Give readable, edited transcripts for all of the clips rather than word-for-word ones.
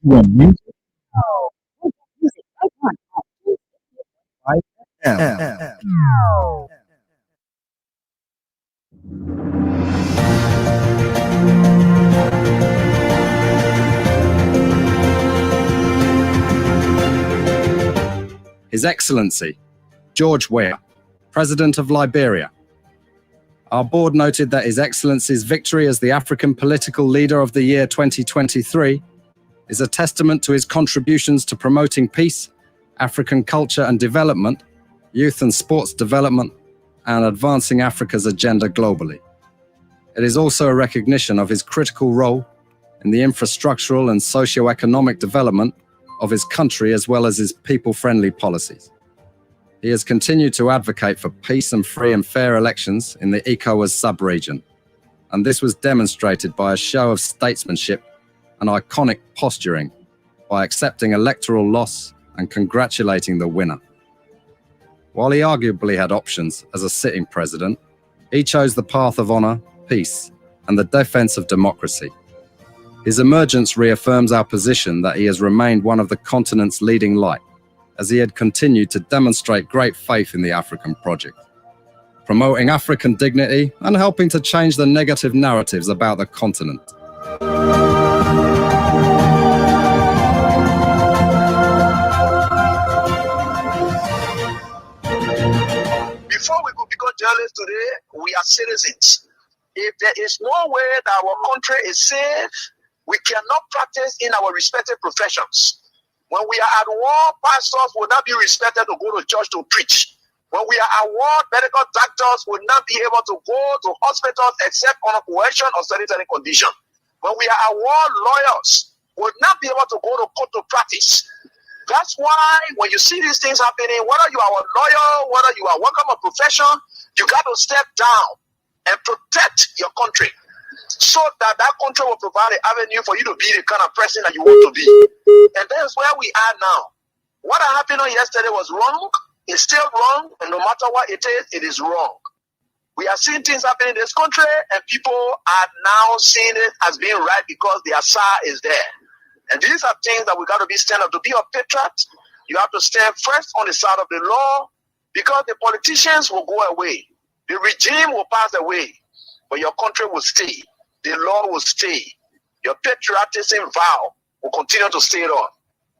Your music. Oh, music. Right now. His Excellency, George Weah, President of Liberia. Our board noted that His Excellency's victory as the African Political Leader of the Year 2023 is a testament to his contributions to promoting peace, African culture and development, youth and sports development, and advancing Africa's agenda globally. It is also a recognition of his critical role in the infrastructural and socio-economic development of his country as well as his people-friendly policies. He has continued to advocate for peace and free and fair elections in the ECOWAS sub-region, and this was demonstrated by a show of statesmanship and iconic posturing by accepting electoral loss and congratulating the winner. While he arguably had options as a sitting president, he chose the path of honor, peace, and the defense of democracy. His emergence reaffirms our position that he has remained one of the continent's leading light, as he had continued to demonstrate great faith in the African project, promoting African dignity and helping to change the negative narratives about the continent. Before we could become journalists today, we are citizens. If there is no way that our country is safe, we cannot practice in our respective professions. When we are at war, pastors will not be respected to go to church to preach. When we are at war, medical doctors will not be able to go to hospitals except on a coercion or certain condition. When we are at war, lawyers will not be able to go to court to practice. That's why when you see these things happening, whether you are a lawyer, whether you are working a profession, you got to step down and protect your country, so that that country will provide an avenue for you to be the kind of person that you want to be. And that's where we are now. What happened on yesterday was wrong. It's still wrong. And no matter what it is wrong. We are seeing things happening in this country, and people are now seeing it as being right because the Asa is there. And these are things that we got to be stand up. To be a patriot, you have to stand first on the side of the law, because the politicians will go away. The regime will pass away, but your country will stay. The law will stay. Your patriotism vow will continue to stay on.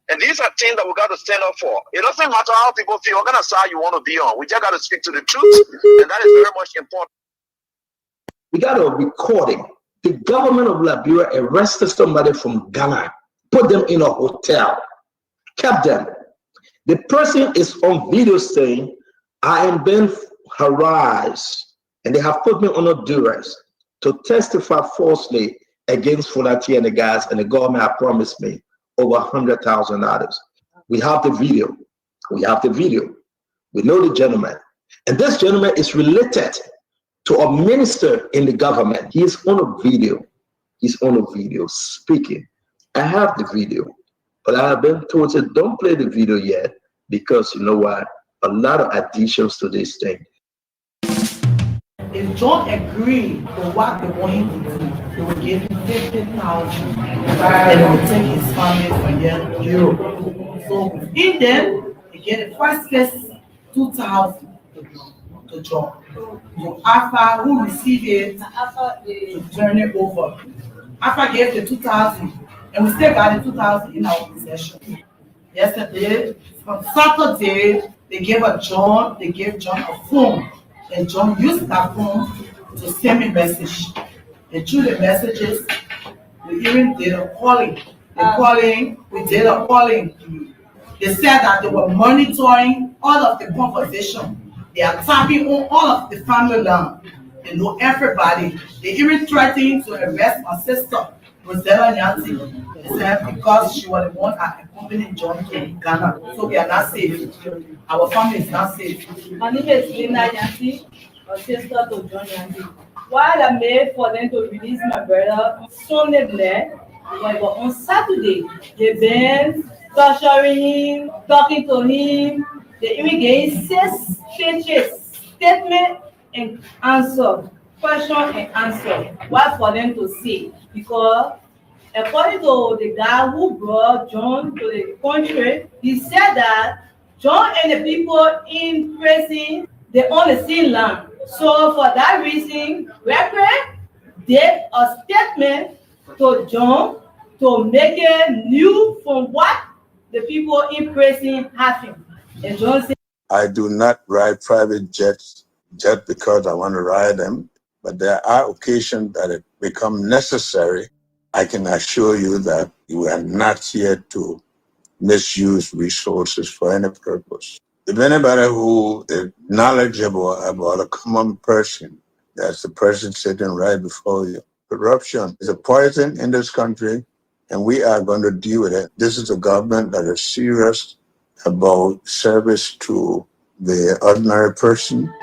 And these are things that we got to stand up for. It doesn't matter how people feel, what kind of side you want to be on. We just got to speak to the truth, and that is very much important. We got a recording. The government of Liberia arrested somebody from Ghana, put them in a hotel, kept them. The person is on video saying, I am being harassed, and they have put me on duress to testify falsely against Funati and the guys, and the government have promised me over $100,000. We have the video. We have the video. We know the gentleman. And this gentleman is related to a minister in the government. He is on a video. He's on a video speaking. I have the video, but I have been told that don't play the video yet, because you know what? A lot of additions to this thing. If John agreed to what they want him to do, they will give him 50,000 and they will take his family for year Europe. So within them, they get the first place 2,000 to John. So Alpha, who received it, to turn it over. Alpha gave the 2,000, and we still got the 2,000 in our possession. Yesterday, on Saturday, they gave John a phone. And John used that phone to send me message. And through the messages, we even did a calling. We did a calling. They said that they were monitoring all of the conversation. They are tapping on all of the family land. They know everybody. They even threatened to arrest my sister, Yanti. They said because she was the one that accompanied John to Ghana. So we are not safe. Our family is not safe. My name is Yanti, a sister to John Yanti. While I made for them to release my brother on Sunday, but on Saturday, they've been torturing him, talking to him. They even gave 6 pages, statement and answer, question and answer. What for them to say? Because according to the guy who brought John to the country, he said that John and the people in prison, they own the same land. So for that reason, Reverend gave a statement to John to make it new from what the people in prison having. And John said, I do not ride private jets just because I want to ride them, but there are occasions that it become necessary. I can assure you that we are not here to misuse resources for any purpose. If anybody who is knowledgeable about a common person, that's the person sitting right before you. Corruption is a poison in this country, and we are going to deal with it. This is a government that is serious about service to the ordinary person.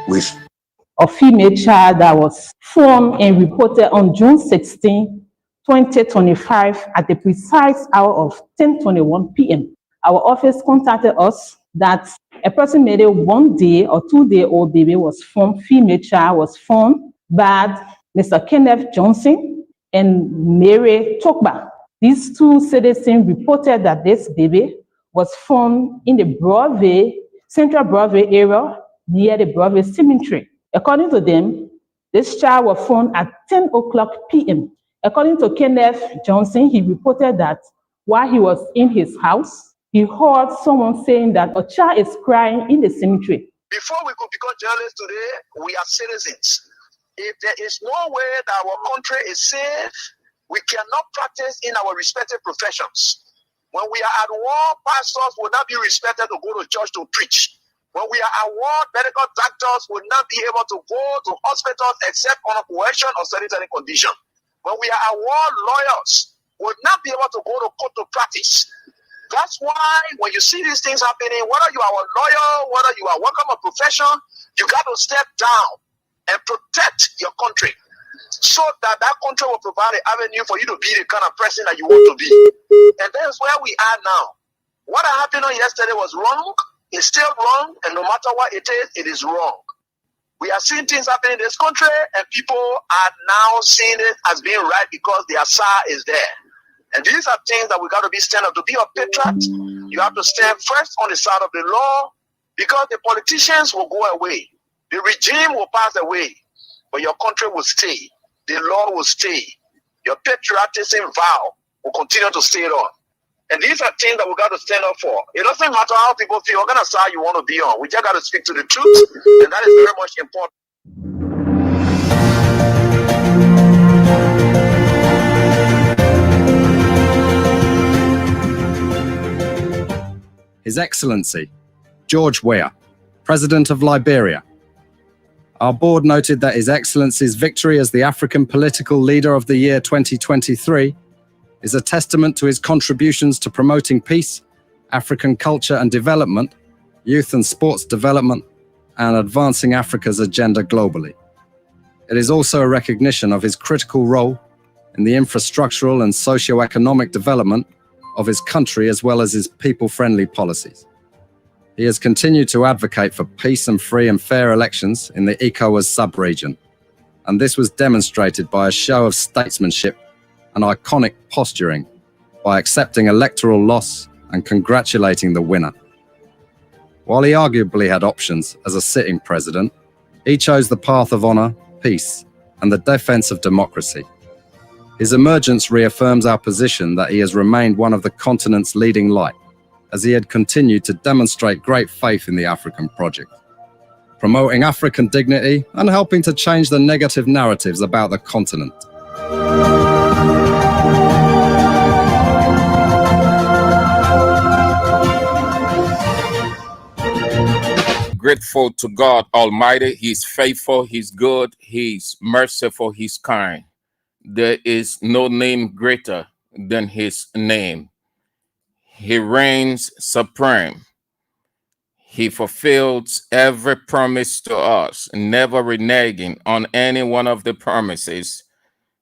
A female child that was formed and reported on June 16, 2025 at the precise hour of 10:21 p.m. Our office contacted us that approximately 1 day or 2-day-old baby was found, female child was found by Mr. Kenneth Johnson and Mary Tokba. These two citizens reported that this baby was found in the Broadway, Central Broadway area near the Broadway Cemetery. According to them, this child was found at 10 o'clock p.m. According to Kenneth Johnson, he reported that while he was in his house, he heard someone saying that a child is crying in the cemetery. Before we could become journalists today, we are citizens. If there is no way that our country is safe, we cannot practice in our respective professions. When we are at war, pastors will not be respected to go to church to preach. When we are at war, medical doctors will not be able to go to hospitals except on a coercion or sanitary condition. When we are at war, lawyers will not be able to go to court to practice. That's why when you see these things happening, whether you are a lawyer, whether you are working a profession, you got to step down and protect your country so that that country will provide an avenue for you to be the kind of person that you want to be. And that's where we are now. What happened on yesterday was wrong. It's still wrong, and no matter what it is wrong. We are seeing things happening in this country, and people are now seeing it as being right because their SAR is there. And these are things that we got to be stand up. To be a patriot, you have to stand first on the side of the law, because the politicians will go away. The regime will pass away, but your country will stay. The law will stay. Your patriotism vow will continue to stay on. And these are things that we got to stand up for. It doesn't matter how people feel, what kind of side you want to be on. We just got to speak to the truth, and that is very much important. His Excellency, George Weah, President of Liberia. Our board noted that His Excellency's victory as the African Political Leader of the Year 2023 is a testament to his contributions to promoting peace, African culture and development, youth and sports development, and advancing Africa's agenda globally. It is also a recognition of his critical role in the infrastructural and socio-economic development of his country, as well as his people-friendly policies. He has continued to advocate for peace and free and fair elections in the ECOWAS sub-region, and this was demonstrated by a show of statesmanship and iconic posturing by accepting electoral loss and congratulating the winner. While he arguably had options as a sitting president, he chose the path of honor, peace, and the defense of democracy. His emergence reaffirms our position that he has remained one of the continent's leading light, as he had continued to demonstrate great faith in the African project, promoting African dignity and helping to change the negative narratives about the continent. Grateful to God Almighty. He's faithful, He's good, He's merciful, He's kind. There is no name greater than His name. He reigns supreme. He fulfills every promise to us, never reneging on any one of the promises,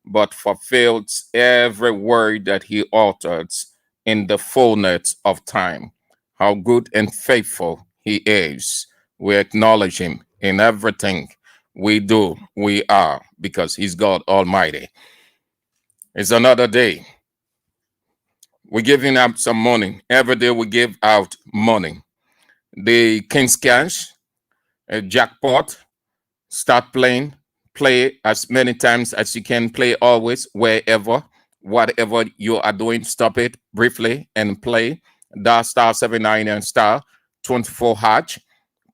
but fulfills every word that He uttered in the fullness of time. How good and faithful He is. We acknowledge Him in everything we do, we are, because He's God Almighty. It's another day We're giving out some money. Every day we give out money. The King's Cash, jackpot, start playing. Play as many times as you can. Play always, wherever, whatever you are doing, stop it briefly and play. Star 79 and star 24 hatch.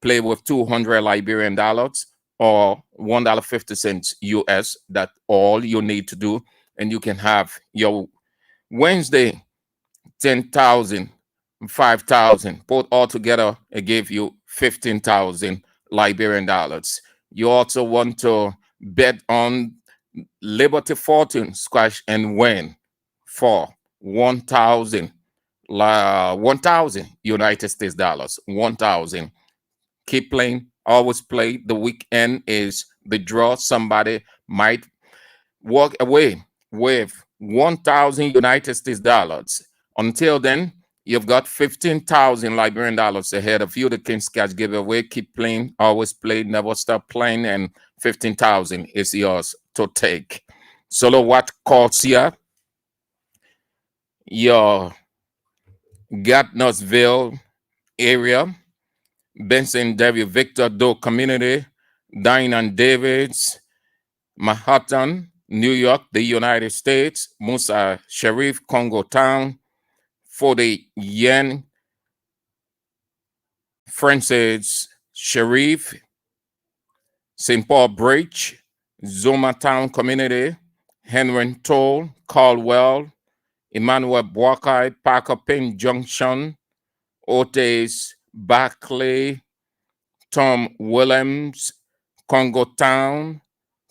Play with 200 Liberian dollars or $1.50 US. That's all you need to do. And you can have your Wednesday 10,000, 5,000, put all together, it gave you 15,000 Liberian dollars. You also want to bet on Liberty Fortune Squash and Win for 1,000 United States dollars. 1,000. Keep playing, always play. The weekend is the draw. Somebody might walk away with 1,000 United States dollars. Until then, you've got 15,000 Liberian dollars ahead of you. The King's Cash giveaway. Keep playing, always play, never stop playing, and 15,000 is yours to take. Solo what calls here? Your Gatnosville area, Benson, Devi, Victor, Doe community, Dine and Davids, Manhattan, New York, the United States, Musa Sharif, Congo Town, 40 Yen, Francis Sharif, St. Paul Bridge, Zuma Town Community, Henry Toll, Caldwell, Emmanuel Boakai, Parker Pin Junction, Otis Barclay, Tom Williams, Congo Town,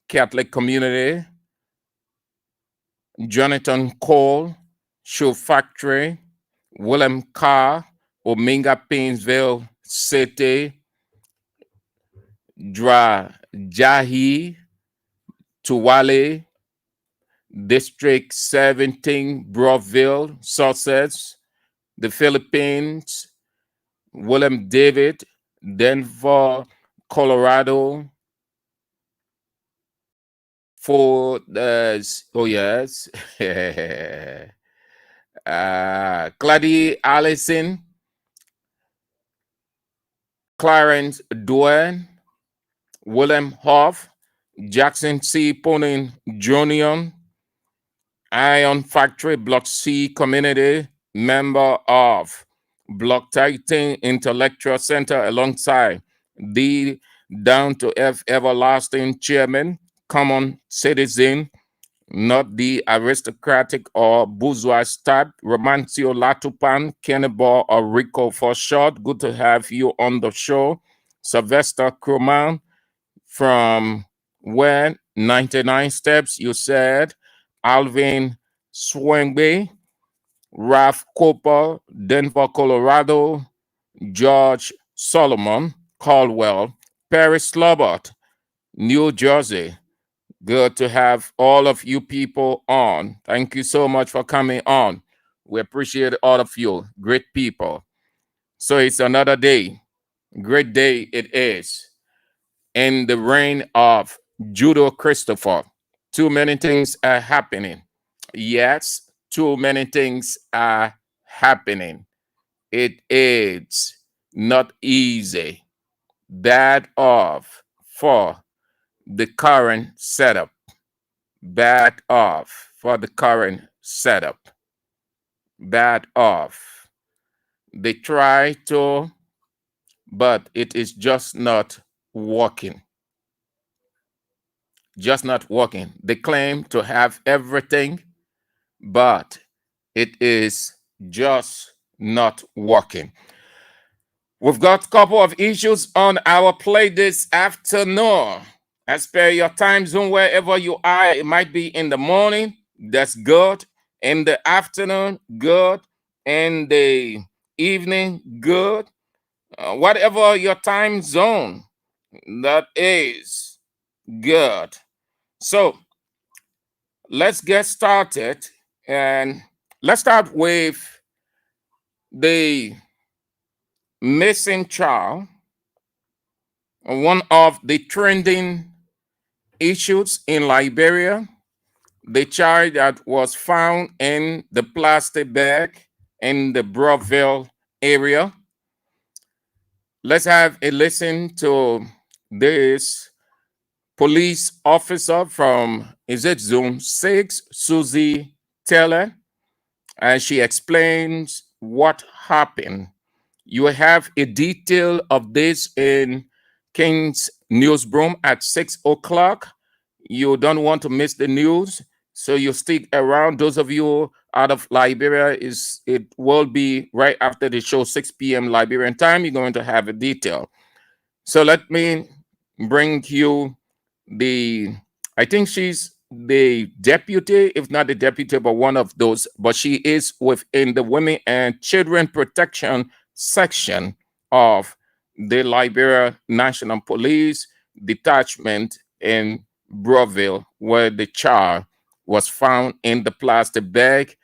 Catholic Community, Jonathan Cole, Shoe Factory, William Carr, Omega Painesville City, Jahi, Tuwale, District 17, Broadville, Sussex, the Philippines, William David, Denver, Colorado, for oh yes, Clady Allison, Clarence Dwayne, William Hoff, Jackson C. Ponin Jr., Iron Factory, Block C Community, member of Block 13 Intellectual Center, alongside the Down to F Everlasting Chairman, Common Citizen, not the aristocratic or bourgeois type, Romancio Latupan, Kenneball or Rico for short. Good to have you on the show. Sylvester Kruman from Weah, 99 Steps, you said. Alvin Swingby, Ralph Cooper, Denver, Colorado. George Solomon, Caldwell, Perry Slobert, New Jersey. Good to have all of you people on. Thank you so much for coming on. We appreciate all of you. Great people. So it's another day. Great day it is. In the reign of Judo Christopher, too many things are happening. Yes, too many things are happening. It is not easy. Bad off for the current setup. Bad off for the current setup. Bad off. They try to, but it is just not working. Just not working. They claim to have everything, but it is just not working. We've got a couple of issues on our plate this afternoon. As per your time zone, wherever you are, it might be in the morning, that's good. In the afternoon, good. In the evening, good. Whatever your time zone, that is good. So let's get started. And let's start with the missing child, one of the trending issues in Liberia. the child that was found in the plastic bag in the Broadville area. Let's have a listen to this police officer from, is it Zone 6, Susie Taylor, and she explains what happened. You have a detail of this in King's Newsroom at 6 o'clock. You don't want to miss the news, so you stick around. Those of you out of Liberia, it will be right after the show, 6 p.m. Liberian time. You're going to have a detail. So let me bring you I think she's the deputy, if not the deputy, but one of those, but she is within the Women and Children Protection section of the Liberia National Police Detachment in Broadville, where the child was found in the plastic bag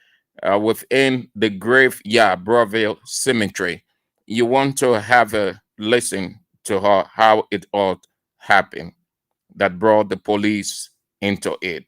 within the graveyard, Broadville Cemetery. You want to have a listen to her, how it all happened that brought the police into it.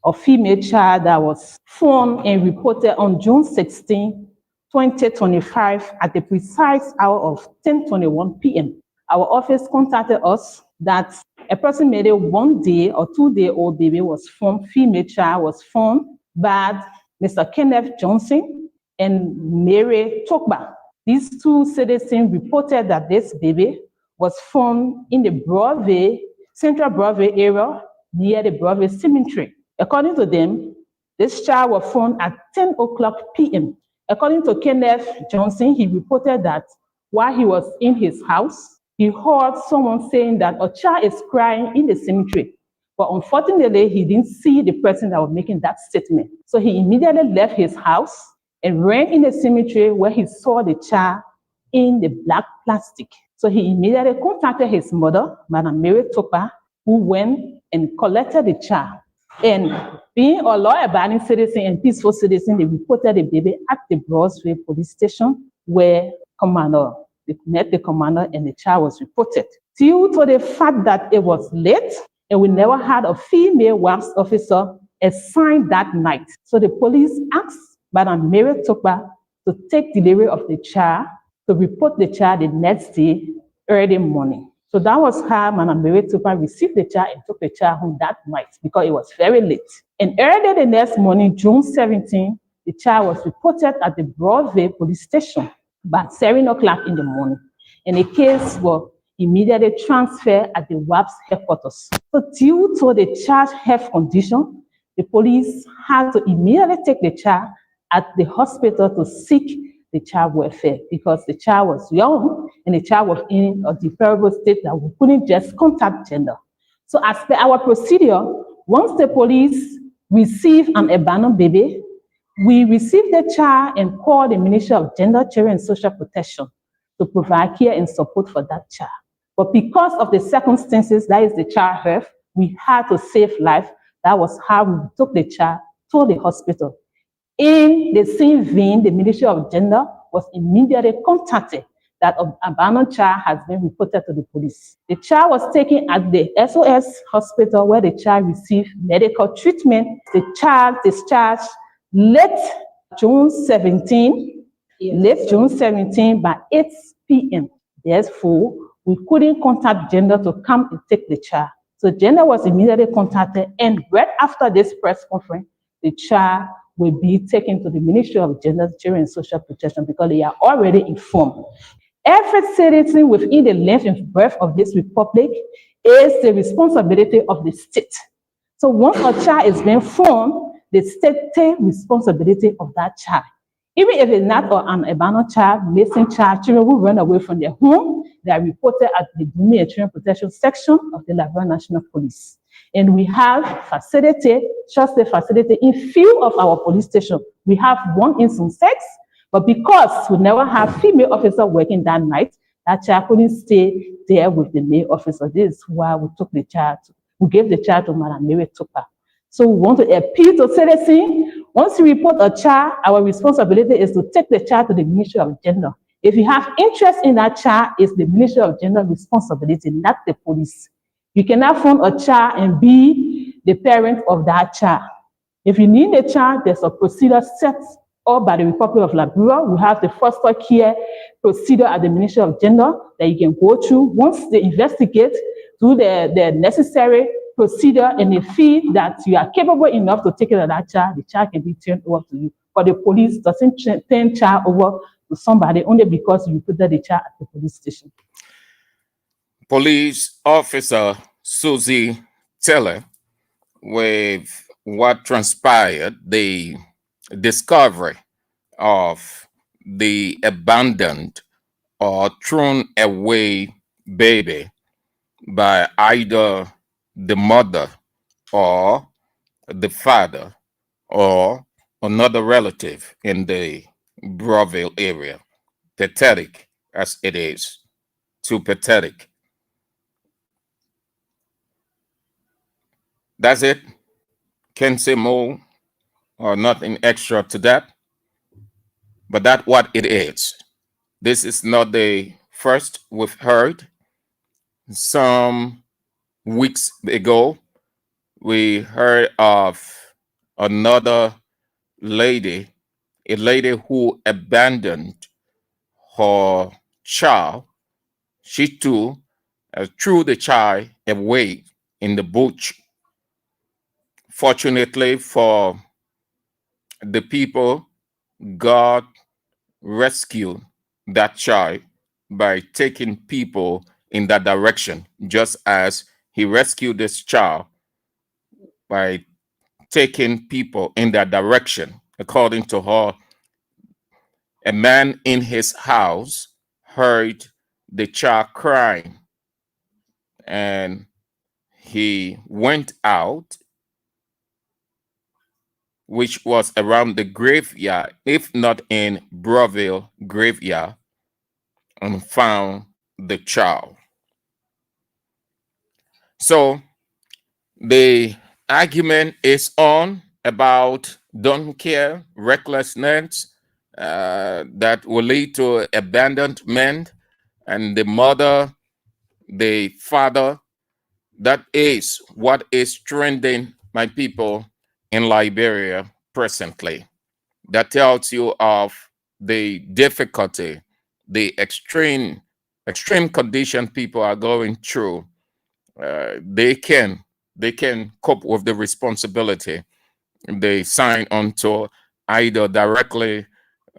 A female child that was found and reported on June 16, 2025 at the precise hour of 10:21 p.m. Our office contacted us that approximately 1 day or 2-day-old baby was found, female child was found by Mr. Kenneth Johnson and Mary Tokba. These two citizens reported that this baby was found in the Broadway, Central Broadway area near the Broadway Cemetery. According to them, this child was found at 10 o'clock p.m. According to Kenneth Johnson, he reported that while he was in his house, he heard someone saying that a child is crying in the cemetery. But unfortunately, he didn't see the person that was making that statement. So he immediately left his house and ran in the cemetery where he saw the child in the black plastic. So he immediately contacted his mother, Madam Mary Topa, who went and collected the child. And being a law-abiding citizen and peaceful citizen, they reported the baby at the Broadway police station where they met the commander and the child was reported. Due to the fact that it was late and we never had a female WAPS officer assigned that night, so the police asked Madam Mary Topa to take delivery of the child, to report the child the next day, early morning. So that was how Madam Mary Topa received the child and took the child home that night because it was very late. And early the next morning, June 17, the child was reported at the Broadway police station by 7 o'clock in the morning. And the case was immediately transferred at the WAPS headquarters. So due to the child's health condition, the police had to immediately take the child at the hospital to seek the child welfare because the child was young and the child was in a deplorable state that we couldn't just contact gender. So as per our procedure, once the police receive an abandoned baby, we receive the child and call the Ministry of Gender, Children and Social Protection to provide care and support for that child. But because of the circumstances, that is the child health, we had to save life. That was how we took the child to the hospital. In the same vein, the Ministry of Gender was immediately contacted that an abandoned child has been reported to the police. The child was taken at the SOS hospital where the child received medical treatment. The child discharged late June 17 by 8 p.m. Therefore, we couldn't contact Gender to come and take the child. So Gender was immediately contacted, and right after this press conference, the child will be taken to the Ministry of Gender, Children and Social Protection because they are already informed. Every citizen within the length and breadth of this republic is the responsibility of the state. So once a child is being found, the state takes responsibility of that child. Even if it's not an abandoned child, missing child, children who run away from their home, they are reported at the Women and Children Protection section of the Liberia National Police. And we have facility, trusted facility in few of our police stations. We have one in Zone 6, but because we never have female officer working that night, that child couldn't stay there with the male officer. This is why we took the child. We gave the child to Madam Mary Topa. So we want to appeal to citizens. Once you report a child, our responsibility is to take the child to the Ministry of Gender. If you have interest in that child, it's the Ministry of Gender responsibility, not the police. You cannot phone a child and be the parent of that child. If you need a child, there's a procedure set up by the Republic of Liberia. We have the foster care procedure at the Ministry of Gender that you can go through. Once they investigate, do the necessary procedure, and they feel that you are capable enough to take care of that child, the child can be turned over to you. But the police doesn't turn child over to somebody only because you put the child at the police station. Police officer Susie Taylor, with what transpired, the discovery of the abandoned or thrown away baby by either the mother or the father or another relative in the Browville area. Pathetic as it is, too pathetic. That's it. Can't say more or nothing extra to that, but that's what it is. This is not the first we've heard. Some weeks ago, we heard of another lady, a lady who abandoned her child. She too threw the child away in the bush. Fortunately for the people, God rescued that child by taking people in that direction, just as he rescued this child by taking people in that direction. According to her, a man in his house heard the child crying, and he went out, which was around the graveyard, if not in Browville graveyard, and found the child. So the argument is on about don't care, recklessness that will lead to abandonment, and the mother, the father. That is what is trending, my people, in Liberia presently. That tells you of the difficulty, the extreme condition people are going through. They can cope with the responsibility they sign onto, either directly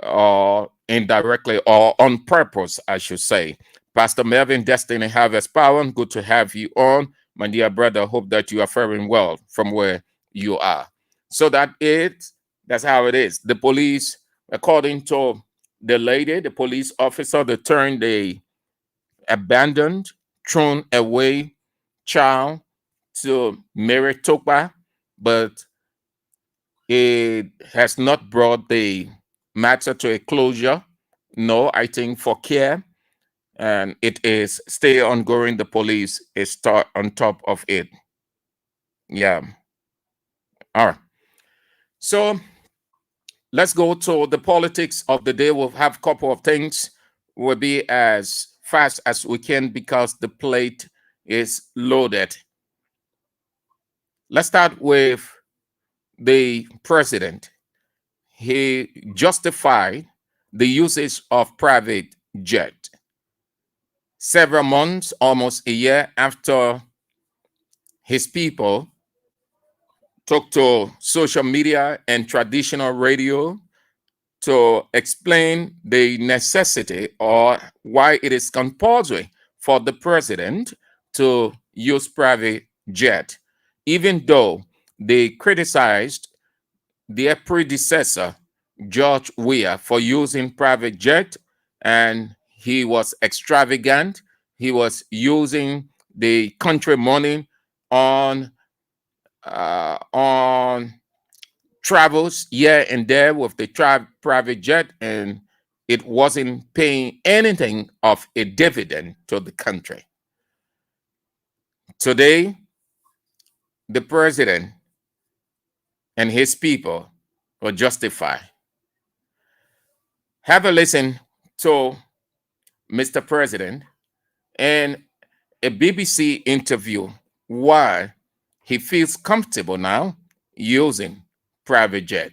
or indirectly or on purpose, I should say. Pastor Melvin, Destiny Harvest Power, good to have you on, my dear brother. Hope that you are faring well from where you are. So that's how it is. The police, according to the lady, the police officer, they turned the abandoned, thrown away child to Maricopa, but it has not brought the matter to a closure. No, I think for care, and it is still ongoing. The police is on top of it. Yeah. All right. So let's go to the politics of the day. We'll have a couple of things. We'll be as fast as we can because the plate is loaded. Let's start with the president. He justified the usage of private jet several months, almost a year after his people took to social media and traditional radio to explain the necessity or why it is compulsory for the president to use private jet, even though they criticized their predecessor, George Weah, for using private jet, and he was extravagant. He was using the country money on travels here and there with the private jet, and it wasn't paying anything of a dividend to the country. Today, the president and his people will justify. Have a listen to Mr. President in a BBC interview why he feels comfortable now using private jet.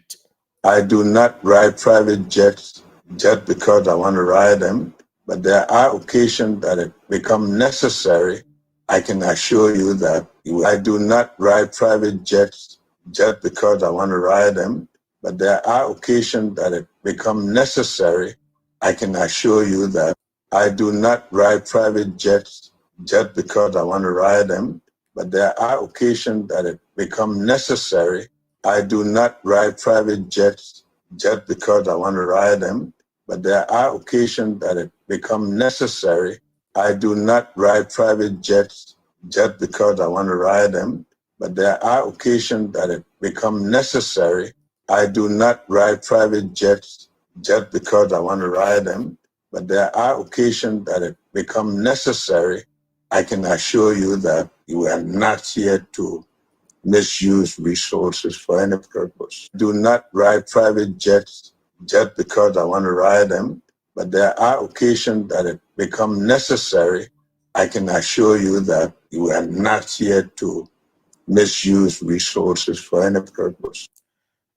I do not ride private jets just because I want to ride them, but there are occasions that it become necessary. I can assure you that I do not ride private jets just because I want to ride them, but there are occasions that it become necessary. I can assure you that I do not ride private jets just because I want to ride them, but there are occasions that it become necessary. I do not ride private jets just because I want to ride them, but there are occasions that it become necessary. I do not ride private jets just because I want to ride them, but there are occasions that it become necessary. I do not ride private jets just because I want to ride them, but there are occasions that it become necessary. I can assure you that you are not here to misuse resources for any purpose. Do not ride private jets just because I want to ride them, but there are occasions that it become necessary. I can assure you that you are not here to misuse resources for any purpose.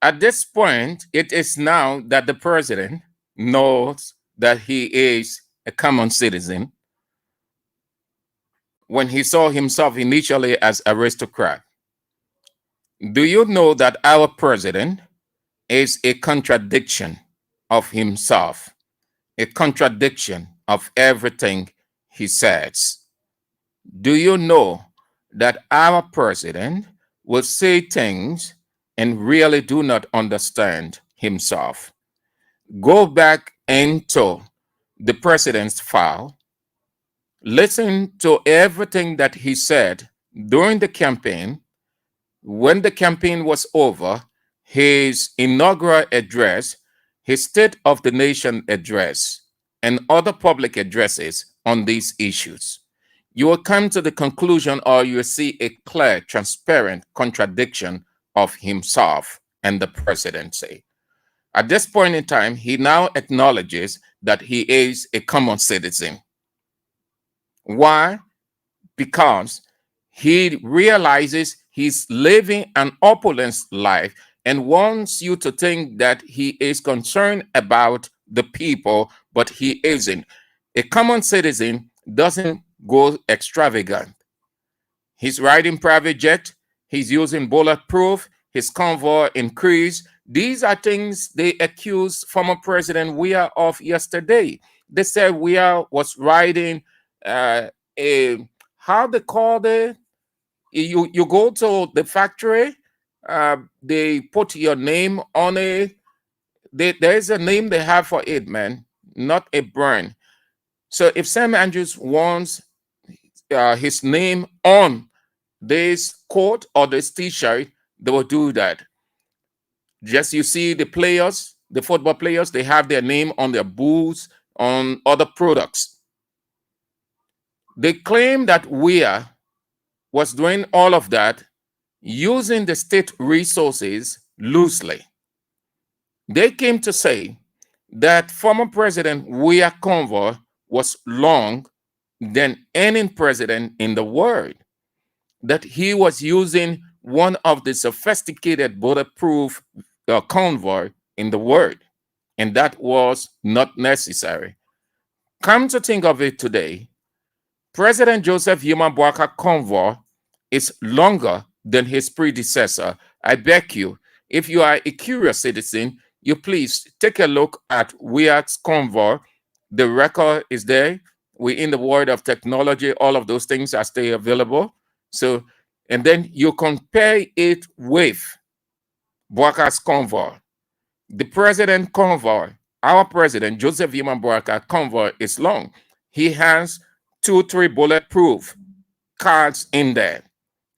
At this point, it is now that the president knows that he is a common citizen when he saw himself initially as aristocrat. Do you know that our president is a contradiction of himself, a contradiction of everything he says? Do you know that our president will say things and really do not understand himself? Go back into the president's file, listen to everything that he said during the campaign. When the campaign was over, his inaugural address, his State of the Nation address, and other public addresses on these issues, you will come to the conclusion, or you will see a clear, transparent contradiction of himself and the presidency. At this point in time, he now acknowledges that he is a common citizen. Why? Because he realizes he's living an opulent life and wants you to think that he is concerned about the people, but he isn't. A common citizen doesn't go extravagant. He's riding private jet, he's using bulletproof, his convoy increased. These are things they accused former President Weah of yesterday. They said Weah was riding a, how they call it? You go to the factory, they put your name on it. There's a name they have for it, man, not a brand. So if Sam Andrews wants his name on this coat or this t-shirt, they will do that. Just you see the players, the football players, they have their name on their boots, on other products. They claim that Weah was doing all of that using the state resources loosely. They came to say that former President Weah convoy was long than any president in the world, that he was using one of the sophisticated bulletproof convoy in the world, and that was not necessary. Come to think of it today, President Joseph Yuma Boakai convoy is longer than his predecessor. I beg you, if you are a curious citizen, you please take a look at Weah's convoy. The record is there. We're in the world of technology. All of those things are still available. So, and then you compare it with Boakai's convoy. The president convoy, our president, Joseph Yuma Boakai convoy is long. He has 2-3 bulletproof cars in there.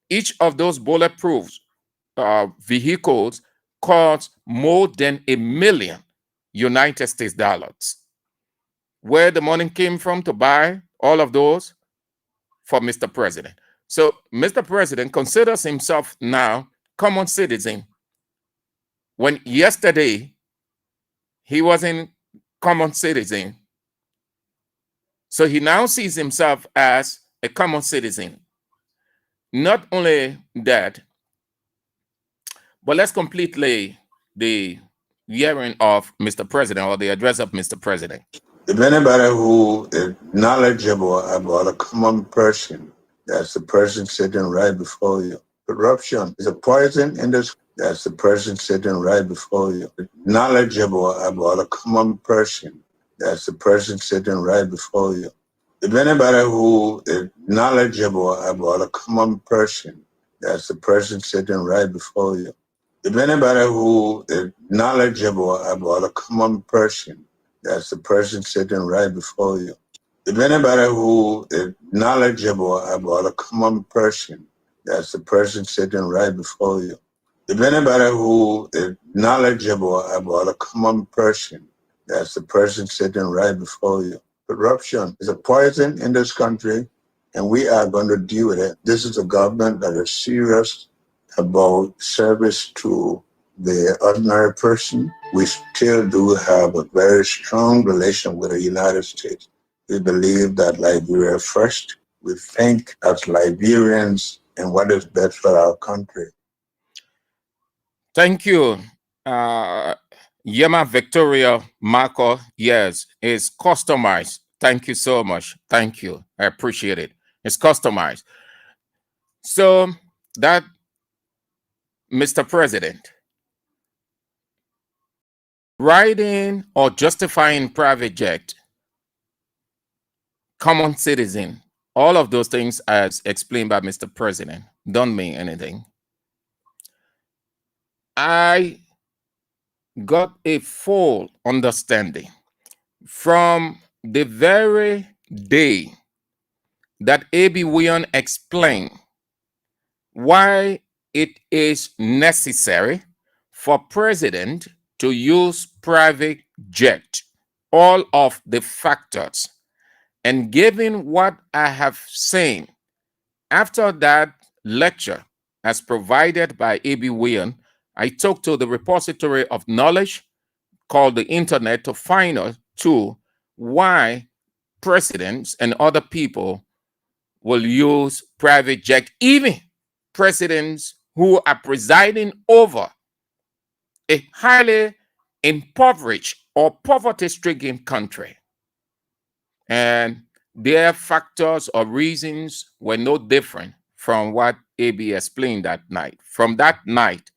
Each of those bulletproof vehicles costs more than $1 million United States dollars. Where the money came from to buy all of those? For Mr. President. So Mr. President considers himself now common citizen, when yesterday he wasn't common citizen. So he now sees himself as a common citizen. Not only that, but let's completely the hearing of Mr. President or the address of Mr. President. If anybody who is knowledgeable about a common person, that's the person sitting right before you. Corruption is a poison in this. That's the person sitting right before you. Knowledgeable about a common person, that's the person sitting right before you. If anybody who is knowledgeable about a common person, that's the person sitting right before you. If anybody who is knowledgeable about a common person, that's the person sitting right before you. If anybody who is knowledgeable about a common person, that's the person sitting right before you. If anybody who is knowledgeable about a common person, that's the person sitting right before you. Corruption is a poison in this country, and we are going to deal with it. This is a government that is serious about service to the ordinary person. We still do have a very strong relation with the United States. We believe that Liberia first. We think as Liberians and what is best for our country. Thank you. Yema Victoria Marco, yes, it's customized. Thank you so much. Thank you. I appreciate it. It's customized. So that, Mr. President, riding or justifying private jet, common citizen, all of those things as explained by Mr. President don't mean anything. I got a full understanding from the very day that A.B. Weah explained why it is necessary for president to use private jet, all of the factors. And given what I have seen after that lecture as provided by A.B. Weah, I took to the repository of knowledge called the internet to find out too why presidents and other people will use private jet, even presidents who are presiding over a highly impoverished or poverty-stricken country. And their factors or reasons were no different from what AB explained that night. From that night,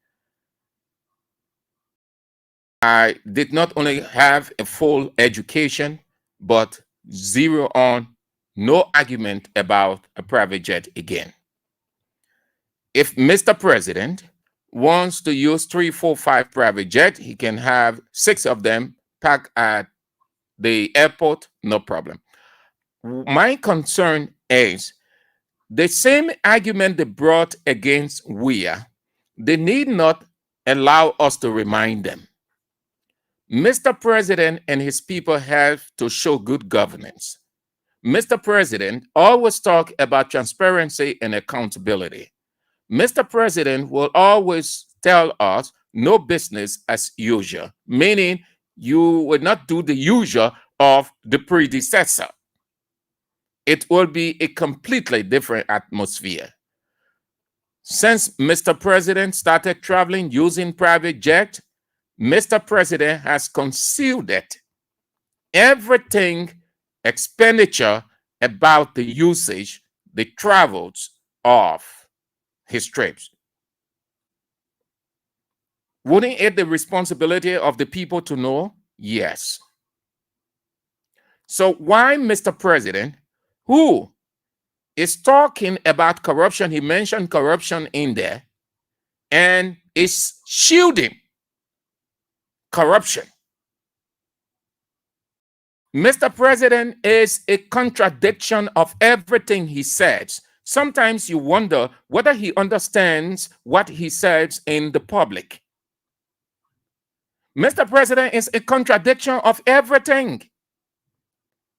I did not only have a full education, but zero on, no argument about a private jet again. If Mr. President wants to use 3, 4, 5 private jet, he can have 6 of them parked at the airport, no problem. My concern is the same argument they brought against Weah, they need not allow us to remind them. Mr. President and his people have to show good governance. Mr. President always talk about transparency and accountability. Mr. President will always tell us no business as usual, meaning you will not do the usual of the predecessor. It will be a completely different atmosphere. Since Mr. President started traveling using private jet, Mr. President has concealed it. Everything expenditure about the usage, the travels of his trips. Wouldn't it the responsibility of the people to know? Yes. So why Mr. President, who is talking about corruption, he mentioned corruption in there, and is shielding corruption. Mr. President is a contradiction of everything he says. Sometimes you wonder whether he understands what he says in the public. Mr. President is a contradiction of everything.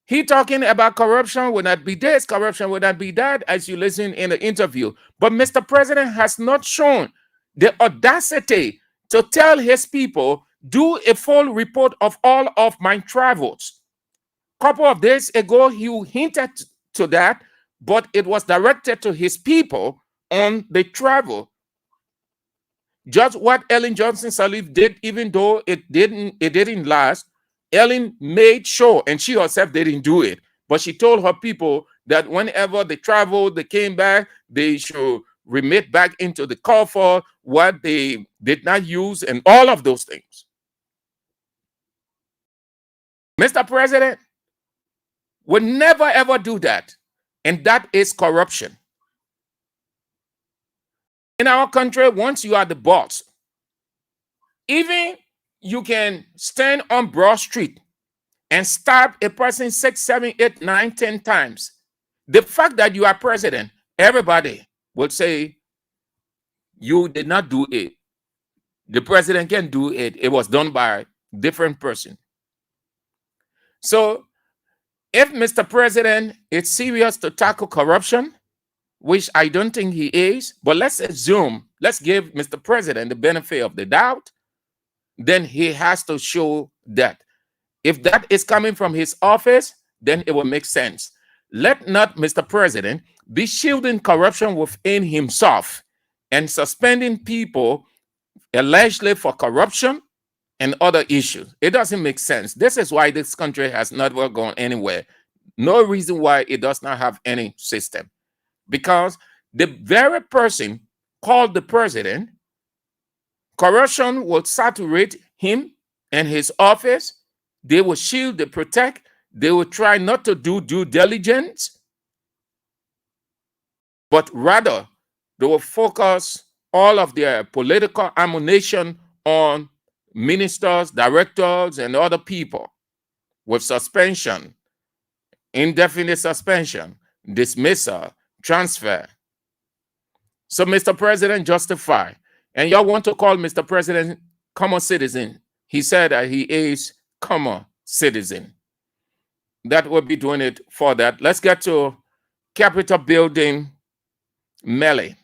He talking about corruption will not be this, corruption will not be that, as you listen in the interview. But Mr. President has not shown the audacity to tell his people, do a full report of all of my travels. A couple of days ago, he hinted to that, but it was directed to his people on the travel. Just what Ellen Johnson Sirleaf did, even though it didn't last, Ellen made sure, and she herself didn't do it, but she told her people that whenever they traveled, they came back, they should remit back into the coffer what they did not use and all of those things. Mr. President would never ever do that, and that is corruption. In our country, once you are the boss, even you can stand on Broad Street and stab a person 6, 7, 8, 9, 10 times. The fact that you are president, everybody will say you did not do it. The president can do it. It was done by a different person. So if Mr. President is serious to tackle corruption, which I don't think he is, but let's assume, let's give Mr. President the benefit of the doubt, then he has to show that. If that is coming from his office, then it will make sense. Let not Mr. President be shielding corruption within himself and suspending people allegedly for corruption and other issues. It doesn't make sense. This is why this country has never gone anywhere. No reason why it does not have any system. Because the very person called the president, corruption will saturate him and his office. They will shield, they protect. They will try not to do due diligence, but rather they will focus all of their political ammunition on ministers, directors, and other people with suspension, indefinite suspension, dismissal, transfer. So Mr. President justify, and y'all want to call Mr. President common citizen. He said that he is common citizen. That will be doing it for that. Let's get to Capitol building melee.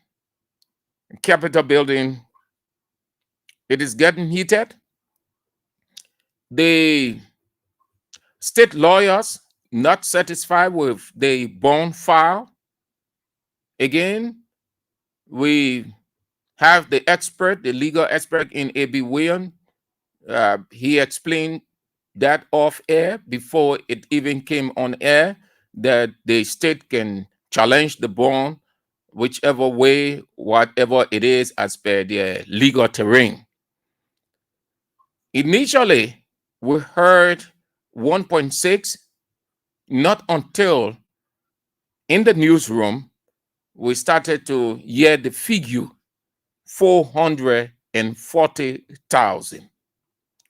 Capitol building, it is getting heated. The state lawyers not satisfied with the bond file. Again, we have the expert, the legal expert in A.B. Weah. He explained that off air before it even came on air, that the state can challenge the bond whichever way, whatever it is, as per their legal terrain. Initially, we heard 1.6, not until in the newsroom, we started to hear the figure 440,000,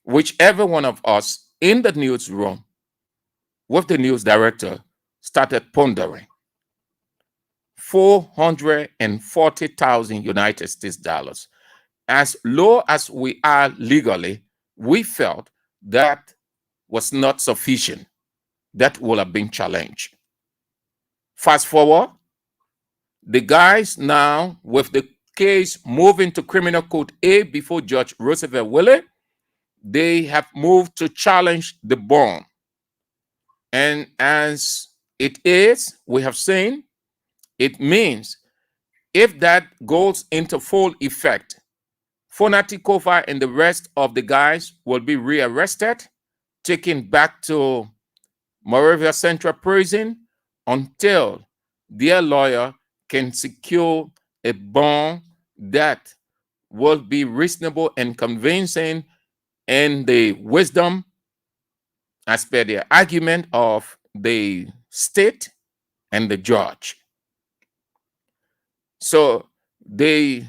which every one of us in the newsroom with the news director started pondering. 440,000 United States dollars. As low as we are legally, we felt that was not sufficient. That would have been challenged. Fast forward, the guys now with the case moving to Criminal Code A before Judge Roosevelt Willie, they have moved to challenge the bond. And as it is, we have seen, it means if that goes into full effect, Fonati Kofa and the rest of the guys will be rearrested, taken back to Moravia Central Prison until their lawyer can secure a bond that will be reasonable and convincing in the wisdom as per the argument of the state and the judge. So the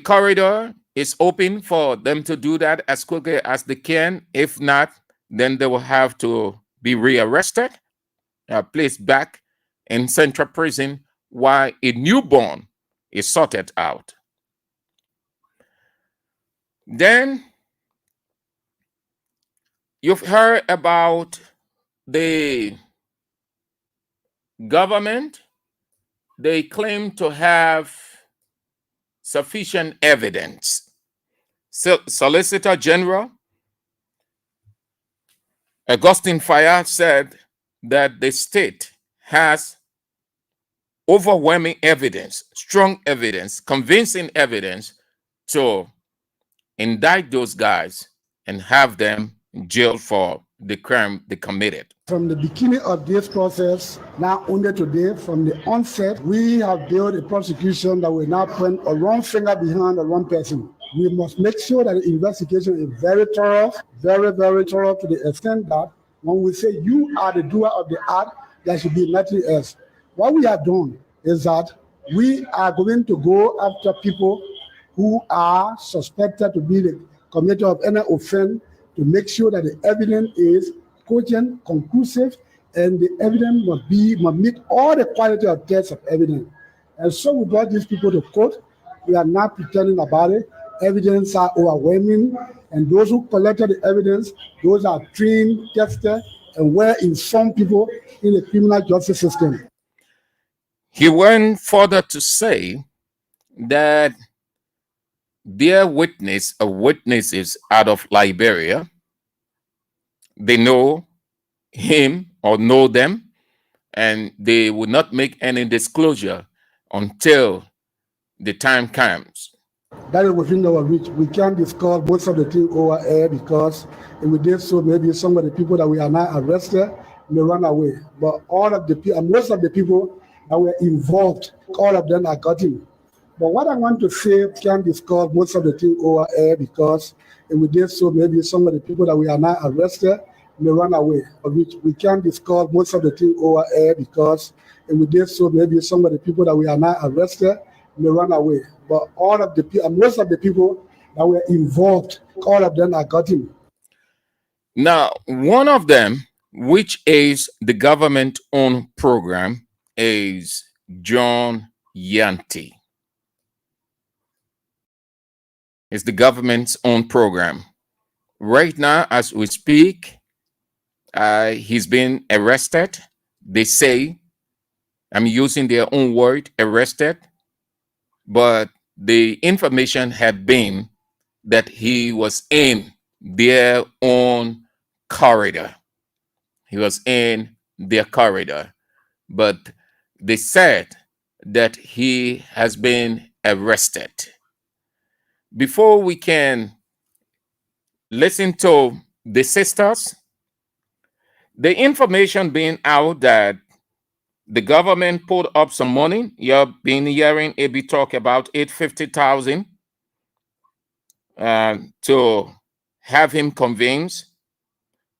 corridor is open for them to do that as quickly as they can. If not, then they will have to be rearrested, placed back in Central Prison while a newborn is sorted out. Then you've heard about the government. They claim to have sufficient evidence. Solicitor General Augustine Fayad said that the state has overwhelming evidence, strong evidence, convincing evidence to indict those guys and have them jailed for the crime they committed. From the beginning of this process, now only today, from the onset, we have built a prosecution that will now point a wrong finger behind a wrong person. We must make sure that the investigation is very thorough, very, very thorough, to the extent that when we say you are the doer of the act, there should be nothing else. What we have done is that we are going to go after people who are suspected to be the committer of any offense, to make sure that the evidence is cogent, conclusive, and the evidence must meet all the quality of tests of evidence. And so we brought these people to court. We are not pretending about it. Evidence are overwhelming, and those who collected the evidence, those are trained, tested, and well-informed people in the criminal justice system. He went further to say that their witnesses out of Liberia, they know him or know them, and they will not make any disclosure until the time comes. That is within our reach. We can't discuss most of the things over air, because if we did so, maybe some of the people that we are now arrested may run away. But all of the people, most of the people that were involved, all of them are gotten. But what I want to say, can't discuss most of the things over air, because if we did so, maybe some of the people that we are now arrested may run away. We can't discuss most of the things over air, because if we did so, maybe some of the people that we are now arrested may run away. But all of the people, most of the people that were involved, all of them are gotten. Now, one of them, which is the government-owned program, is John Yanti. It's the government's own program. Right now, as we speak, he's been arrested. They say, I'm using their own word, arrested, but the information had been that he was in their own corridor. He was in their corridor, but they said that he has been arrested. Before we can listen to the sisters, the information being out that the government pulled up some money. You've been hearing AB talk about $850,000 to have him convinced,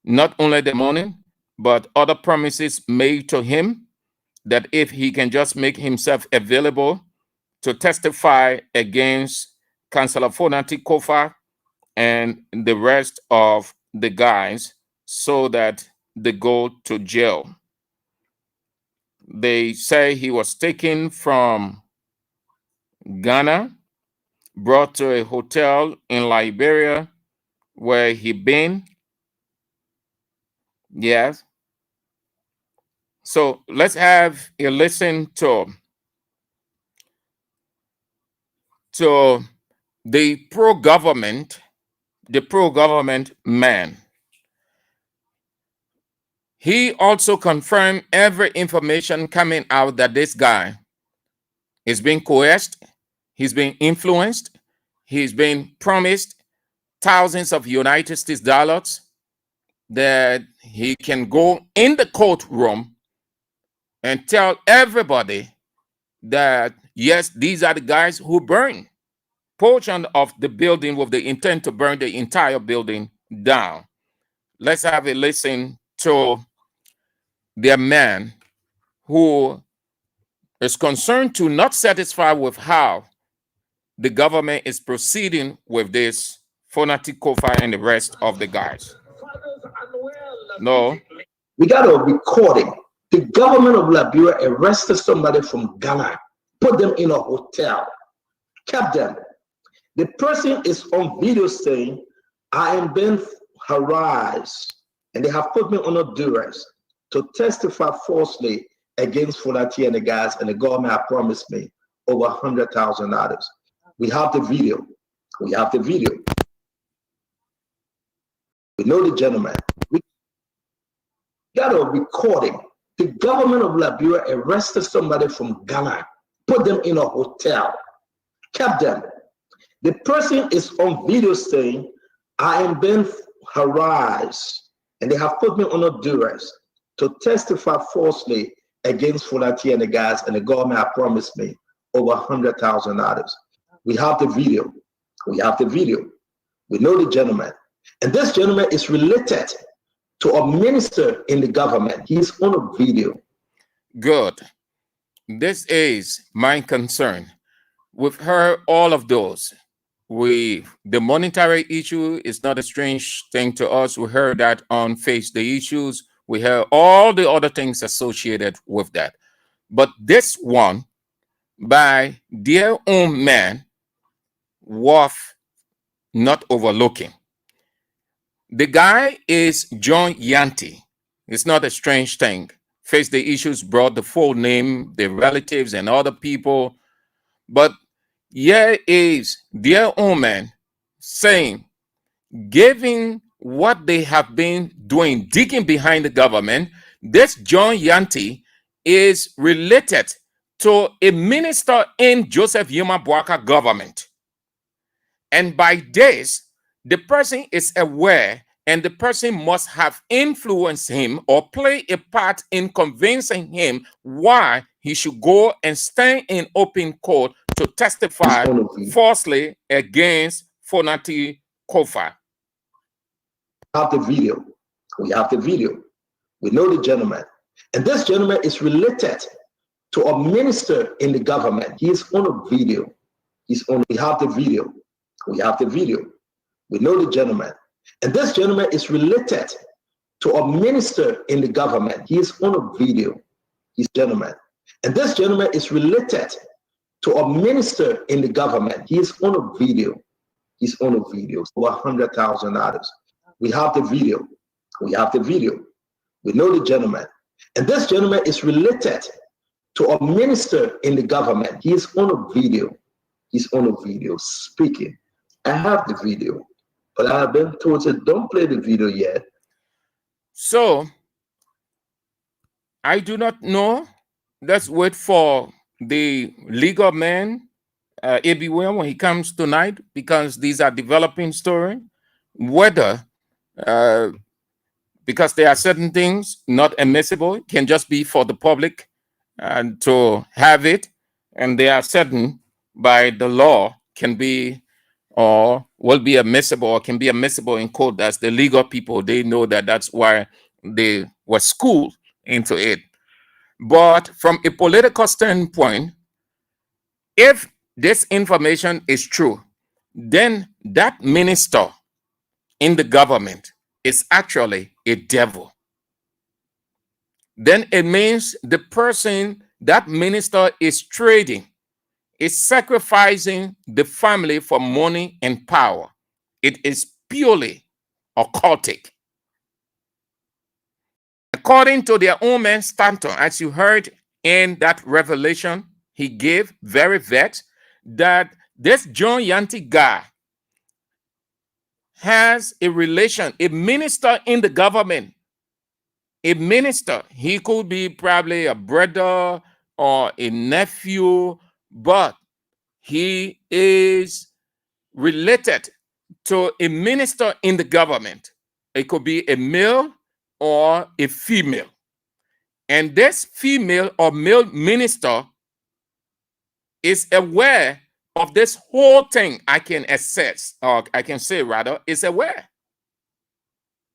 not only the money, but other promises made to him that if he can just make himself available to testify against Councillor Fonati Kofa and the rest of the guys, so that they go to jail. They say he was taken from Ghana, brought to a hotel in Liberia where he been. Yes. So let's have a listen to the pro-government man. He also confirmed every information coming out that this guy is being coerced, he's being influenced, he's being promised thousands of United States dollars that he can go in the courtroom and tell everybody that, yes, these are the guys who burn portion of the building with the intent to burn the entire building down. Let's have a listen to their man who is concerned to not satisfied with how the government is proceeding with this Fonati Kofa and the rest of the guys. No. We got a recording. The government of Liberia arrested somebody from Ghana, put them in a hotel, kept them. The person is on video saying, I am being harassed, and they have put me on duress to testify falsely against Fonati and the guys, and the government have promised me over $100,000. We have the video. We have the video. We know the gentleman. We got a recording. The government of Liberia arrested somebody from Ghana, put them in a hotel, kept them. The person is on video saying, I am being harassed, and they have put me on duress to testify falsely against Fulati and the guys, and the government have promised me over $100,000. We have the video. We have the video. We know the gentleman. And this gentleman is related to a minister in the government. He's on a video. Good. This is my concern. We've heard all of those. The monetary issue is not a strange thing to us. We heard that on Face the Issues. We heard all the other things associated with that. But this one, by their own man, worth not overlooking. The guy is John Yanti. It's not a strange thing. Face the Issues brought the full name, the relatives and other people. But here is their own man saying, given what they have been doing, digging behind the government, this John Yanti is related to a minister in Joseph Yuma Boaka government. And by this, the person is aware, and the person must have influenced him or play a part in convincing him why he should go and stand in open court to testify falsely against Fonati Kofa. We have the video. We have the video. We know the gentleman. And this gentleman is related to a minister in the government. He is on a video. We have the video. We have the video. We know the gentleman. And this gentleman is related to a minister in the government. He is on a video. He's a gentleman. And this gentleman is related to a minister in the government. He is on a video. He's on a video for $100,000. We have the video. We have the video. We know the gentleman. And this gentleman is related to a minister in the government. He is on a video. He's on a video speaking. I have the video, but I have been told to don't play the video yet. So, I do not know. Let's wait for the legal man, A.B. Weah, when he comes tonight, because these are developing stories. Whether, because there are certain things not admissible, it can just be for the public to have it, and there are certain by the law can be or will be admissible or can be admissible in court. That's the legal people. They know that that's why they were schooled into it. But from a political standpoint, if this information is true, then that minister in the government is actually a devil. Then it means the person, that minister is trading, is sacrificing the family for money and power. It is purely occultic. According to their own man Stanton, as you heard in that revelation he gave, very vet, that this John Yanti guy has a relation, a minister in the government. A minister, he could be probably a brother or a nephew, but he is related to a minister in the government. It could be a male or a female. And this female or male minister is aware of this whole thing. I can assess, or I can say rather, is aware.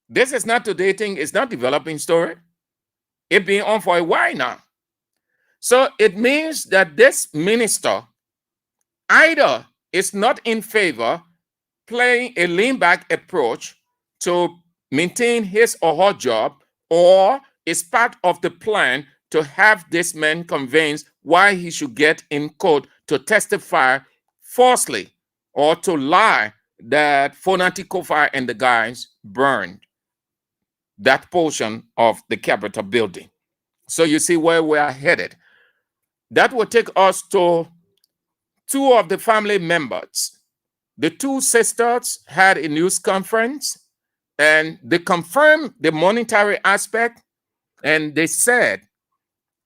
This is not today thing, it's not developing story. It's been on for a while now. So it means that this minister either is not in favor, playing a lean back approach to maintain his or her job, or is part of the plan to have this man convinced why he should get in court to testify falsely or to lie that Fonati Kofa and the guys burned that portion of the Capitol building. So you see where we are headed. That will take us to two of the family members. The two sisters had a news conference and they confirmed the monetary aspect, and they said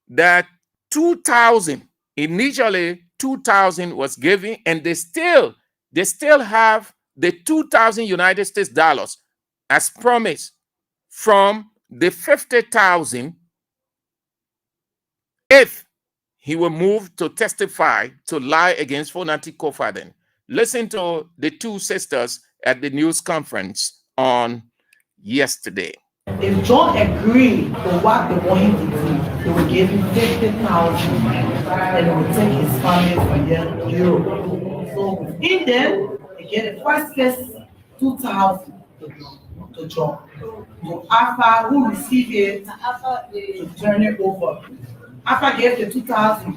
that 2,000, initially 2,000 was given, and they still have the 2,000 United States dollars as promised from the 50,000 if he will move to testify to lie against Fonati Kofaden. Listen to the two sisters at the news conference on yesterday. If John agreed to what they want him to do, they will give him 50,000 and they will take his family for Europe. So within them, they get the first place 2,000 to John. So Alpha, who received it, to turn it over. Alpha gave the 2,000.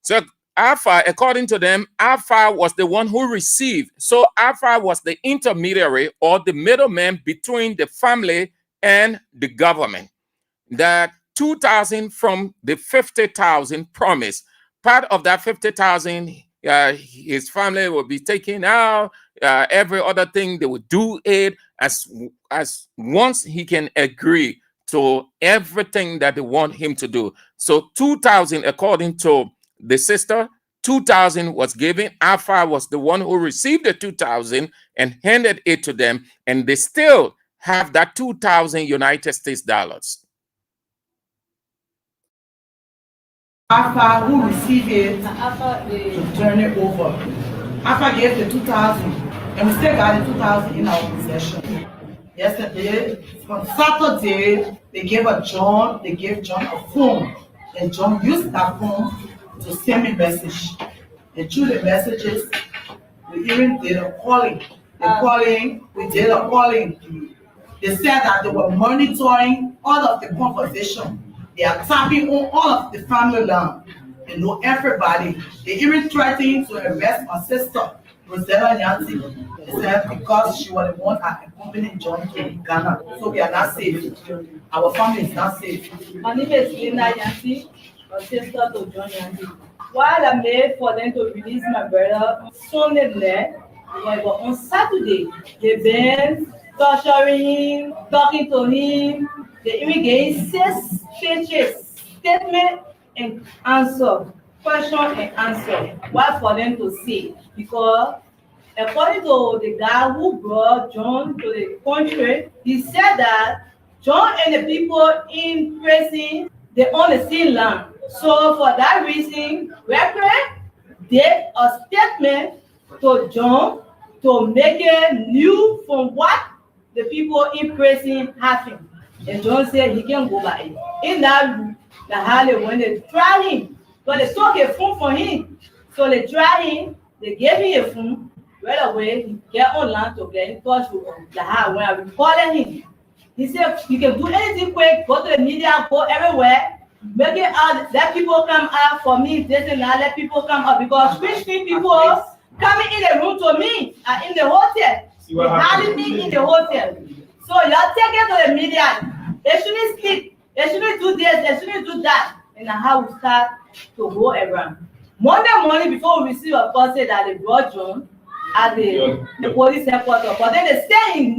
So Alpha, according to them, Alpha was the one who received. So Alpha was the intermediary or the middleman between the family and the government. That 2,000 from the 50,000 promised. Part of that 50,000, his family will be taking out. Every other thing they will do it as once he can agree to everything that they want him to do. So 2,000, according to the sister, 2,000 was given. Alpha was the one who received the 2,000 and handed it to them, and they still have that 2,000 United States dollars. Alpha, who received it, to turn it over. Alpha gave the 2,000, and we still got the 2,000 in our possession. Yesterday, on Saturday, they gave John a phone, and John used that phone to send me message. And through the messages, we even did a calling. We did a calling. They said that they were monitoring all of the conversation. They are tapping on all of the family land. They know everybody. They even threatened to arrest my sister, Yanti. They said because she was the one that accompanied John to Ghana. So we are not safe. Our family is not safe. My name is Yanti, a sister to John Yanti. While I made for them to release my brother on Sunday, on Saturday, they've been torturing him, talking to him. They even gave 6 pages, statement and answer, question and answer. What for them to see? Because according to the guy who brought John to the country, he said that John and the people in prison, they own the same land. So for that reason, record did a statement to John to make it new from what the people in prison having. And John said he can go by it. In that, the Harley, when they tried him, but they took a phone for him. So they tried him, they gave him a phone. Right away, he get online to get in touch with the Harley. When I recorded him, he said, you can do anything quick, go to the media, go everywhere. Make it out, let people come out for me, this and that, let people come out. Because rich people coming in the room to me, in the hotel. They having me in the hotel. So y'all take it to the media. They shouldn't speak. They shouldn't do this. They shouldn't do that. And how we start to go around. Monday morning before we receive a call say that they brought John at the police headquarters. But then they stay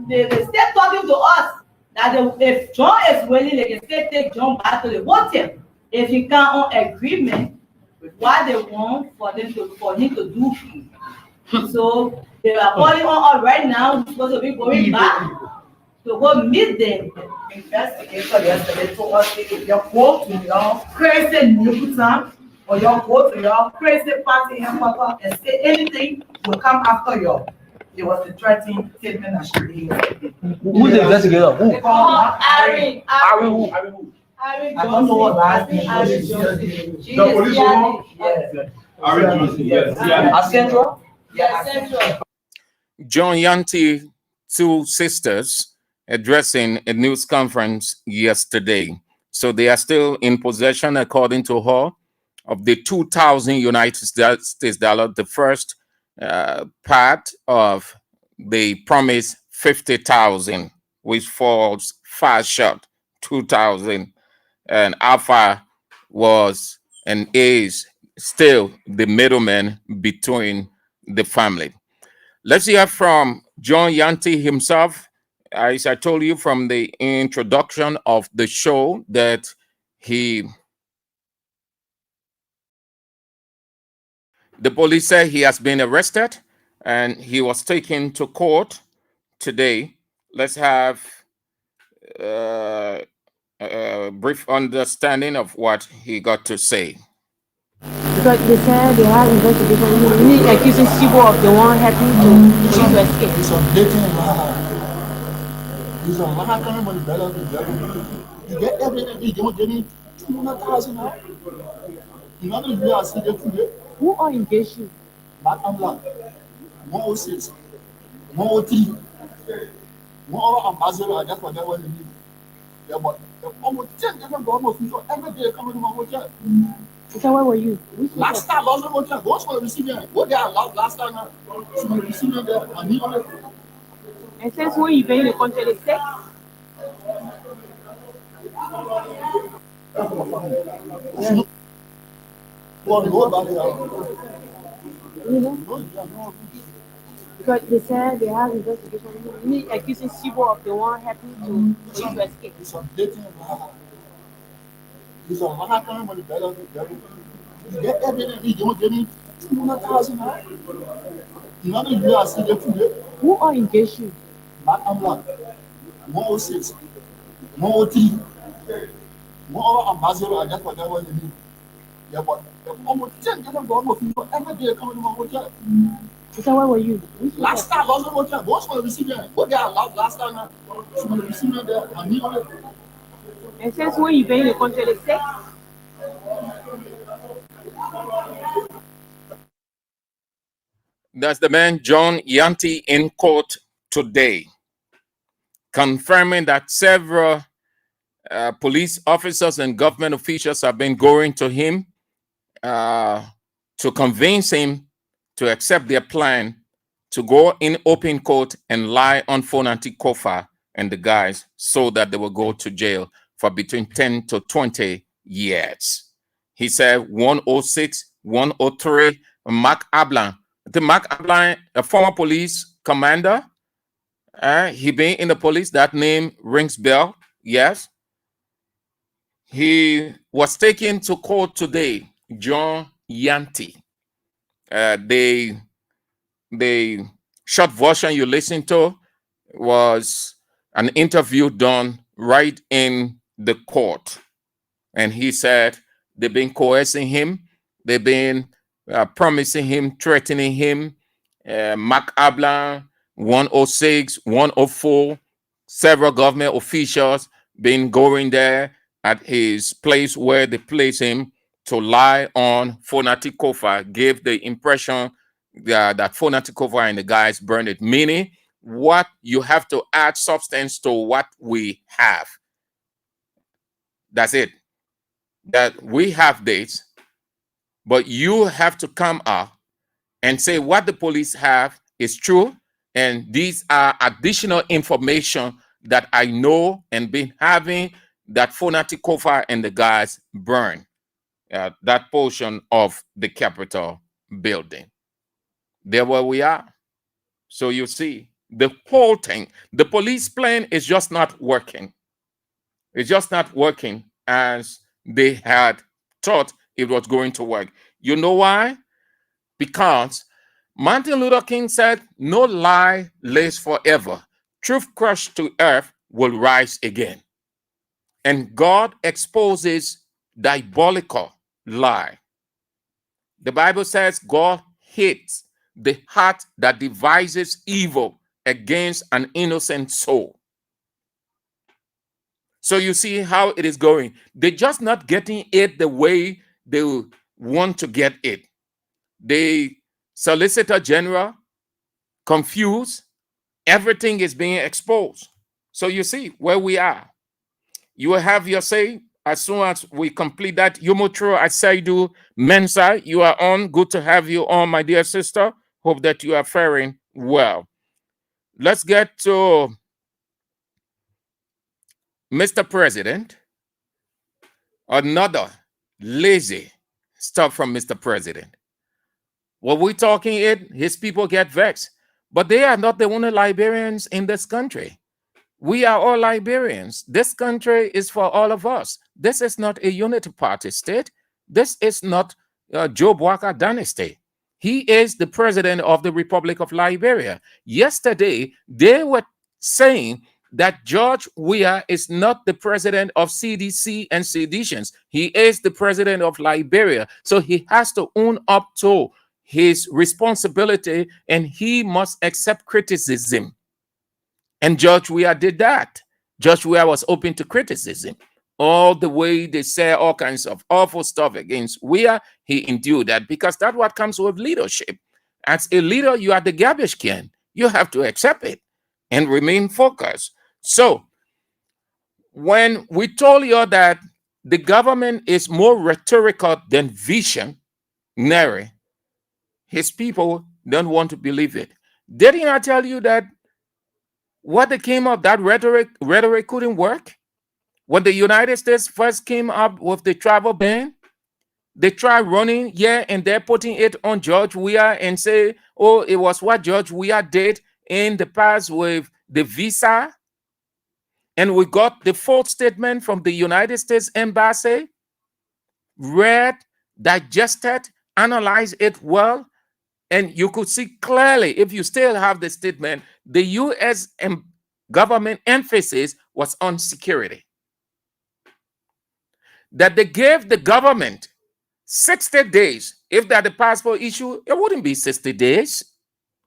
they stay talking to us that if John is willing, they can still take John back to the hotel. If he can't on agreement with what they want for him to do. So they are calling on us right now. We're supposed to be going back to go meet them. Investigator yesterday told us if you go to your crazy Newtown or you go to your crazy party and say anything will come after you. It was the threatening statement that she did. Who's the investigator? Who? They call Ari. I don't know what last name. The police woman? Yes. Ari Johnson, yes. Central? Yes, Central. John Yanti, two sisters, addressing a news conference yesterday. So they are still in possession, according to her, of the 2,000 United States dollars, the first part of the promised 50,000, which falls far short, 2,000. And Alpha was and is still the middleman between the family. Let's hear from John Yanti himself. As I told you from the introduction of the show, that The police say he has been arrested and he was taken to court today. Let's have a brief understanding of what he got to say. Because they said they have investigation. Me accusing Sibo of the one helping to escape. It's a blatant lie. It's a lie coming from the belly of the devil. You get everything, you don't get it. 200,000 now. You know the are still today. Who are engaged you? Back and black. 106, 103, 1 ambassador, that's what they want to do. Yeah, but almost 10 different government officials every day coming to my hotel. So where were you? Last time, last hotel. Those for the recipient. Go there last time. So the recipient there, and he only. And since when you been in the country, they say? Well, nobody. Because they said they have investigation. Me accusing Sibo of the one helping to escape. It's a blatant lie. It's a lie coming from the belly of the devil. You get everything, you don't get it. 200,000 now. You know the are still today. Who are engaged you? Back and black. 106, 103, 1 ambassador, that's what they want to do. Yeah, but almost 10 different government officials every day coming to my hotel. So where were you? Last time, last hotel. Those for the recipient. Go there last time. So the recipient there, and he only. And since when you been in the country, they say? That's the man John Yanti in court today, confirming that several police officers and government officials have been going to him to convince him to accept their plan to go in open court and lie on Fonanti Kofa and the guys so that they will go to jail for between 10 to 20 years. He said 106, 103, Mark Ablan. The Mark Ablan, a former police commander, he been in the police. That name rings bell. Yes. He was taken to court today, John Yanti. The short version you listened to was an interview done right in the court. And he said they've been coercing him. They've been promising him, threatening him. Mark Ablan, 106, 104, several government officials been going there at his place where they place him to lie on Fonati Kofa, gave the impression that Fonati Kofa and the guys burned it. Meaning, what you have to add substance to what we have. That's it. That we have dates, but you have to come up and say what the police have is true, and these are additional information that I know and been having that Fonati Kofa and the guys burn that portion of the Capitol building. There where we are. So you see, the whole thing, the police plan is just not working. It's just not working as they had thought it was going to work. You know why? Because Martin Luther King said, no lie lasts forever. Truth crushed to earth will rise again. And God exposes diabolical lie. The Bible says God hates the heart that devises evil against an innocent soul. So you see how it is going. They're just not getting it the way they want to get it. The Solicitor General confused. Everything is being exposed. So you see where we are. You will have your say as soon as we complete that. Yumotro Asaidu Mensa, you are on. Good to have you on, my dear sister. Hope that you are faring well. Let's get to Mr. President. Another lazy stuff from Mr. President. What we're talking it, his people get vexed. But they are not the only Liberians in this country. We are all Liberians. This country is for all of us. This is not a unity party state. This is not Joe Boakai dynasty. He is the president of the Republic of Liberia. Yesterday, they were saying that George Weah is not the president of CDC and seditions. He is the president of Liberia. So he has to own up to his responsibility and he must accept criticism. And George Weah did that. George Weah was open to criticism. All the way they say all kinds of awful stuff against Weah, he endured that because that's what comes with leadership. As a leader, you are the garbage can. You have to accept it and remain focused. So when we told you that the government is more rhetorical than visionary, his people don't want to believe it. Didn't I tell you that what they came up, that rhetoric couldn't work? When the United States first came up with the travel ban, they tried running here and there, putting it on George Weah and say, oh, it was what George Weah did in the past with the visa. And we got the full statement from the United States Embassy, read, digested, analyzed it well, and you could see clearly, if you still have the statement, the U.S. government emphasis was on security. That they gave the government 60 days. If they had a passport issue, it wouldn't be 60 days.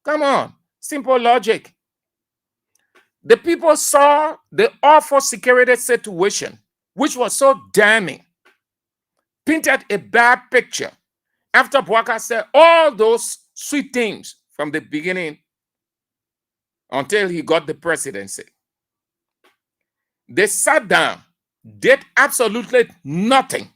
Come on, simple logic. The people saw the awful security situation, which was so damning, painted a bad picture. After Boakai said all those sweet things from the beginning until he got the presidency, they sat down, did absolutely nothing.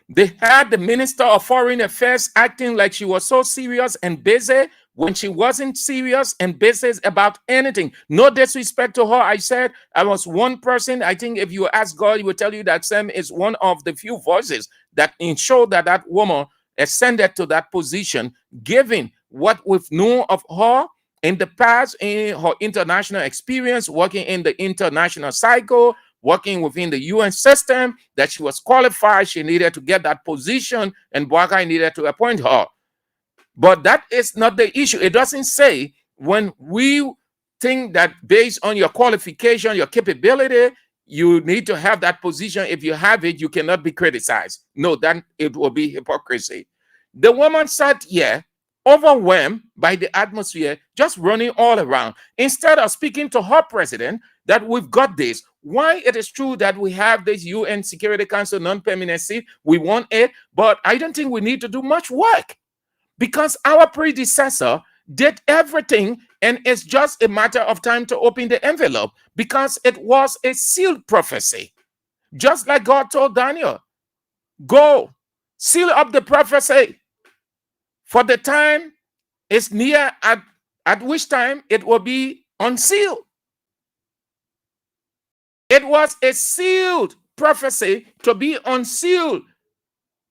They had the Minister of Foreign Affairs acting like she was so serious and busy when she wasn't serious and busy about anything. No disrespect to her. I said I was one person. I think if you ask God, he will tell you that Sam is one of the few voices that ensured that that woman ascended to that position, given what we've known of her in the past, in her international experience, working in the international cycle, working within the UN system, that she was qualified, she needed to get that position, and Boakai needed to appoint her. But that is not the issue. It doesn't say when we think that based on your qualification, your capability, you need to have that position. If you have it, you cannot be criticized. No, then it will be hypocrisy. The woman sat here, overwhelmed by the atmosphere, just running all around. Instead of speaking to her president, that we've got this. Why it is true that we have this UN Security Council non-permanent seat, we want it, but I don't think we need to do much work because our predecessor did everything and it's just a matter of time to open the envelope because it was a sealed prophecy. Just like God told Daniel, go, seal up the prophecy, for the time is near at which time it will be unsealed. It was a sealed prophecy to be unsealed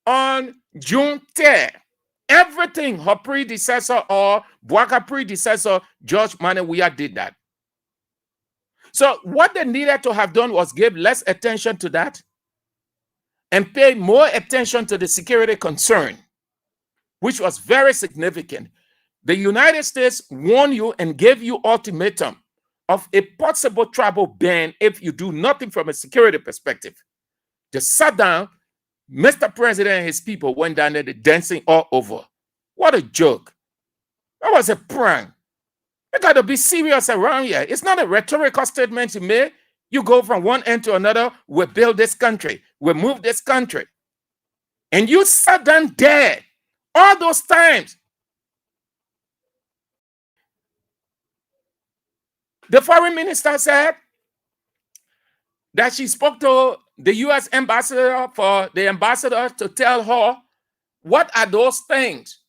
on June 10th. Everything her predecessor or Boakai predecessor, George Weah, did that. So what they needed to have done was give less attention to that and pay more attention to the security concern, which was very significant. The United States warned you and gave you ultimatum of a possible travel ban if you do nothing from a security perspective. They sat down, Mr. President and his people went down there dancing all over. What a joke. That was a prank. You got to be serious around here. It's not a rhetorical statement you make. You go from one end to another, we build this country, we move this country. And you sat down there all those times. The foreign minister said that she spoke to the U.S. ambassador for the ambassador to tell her what are those things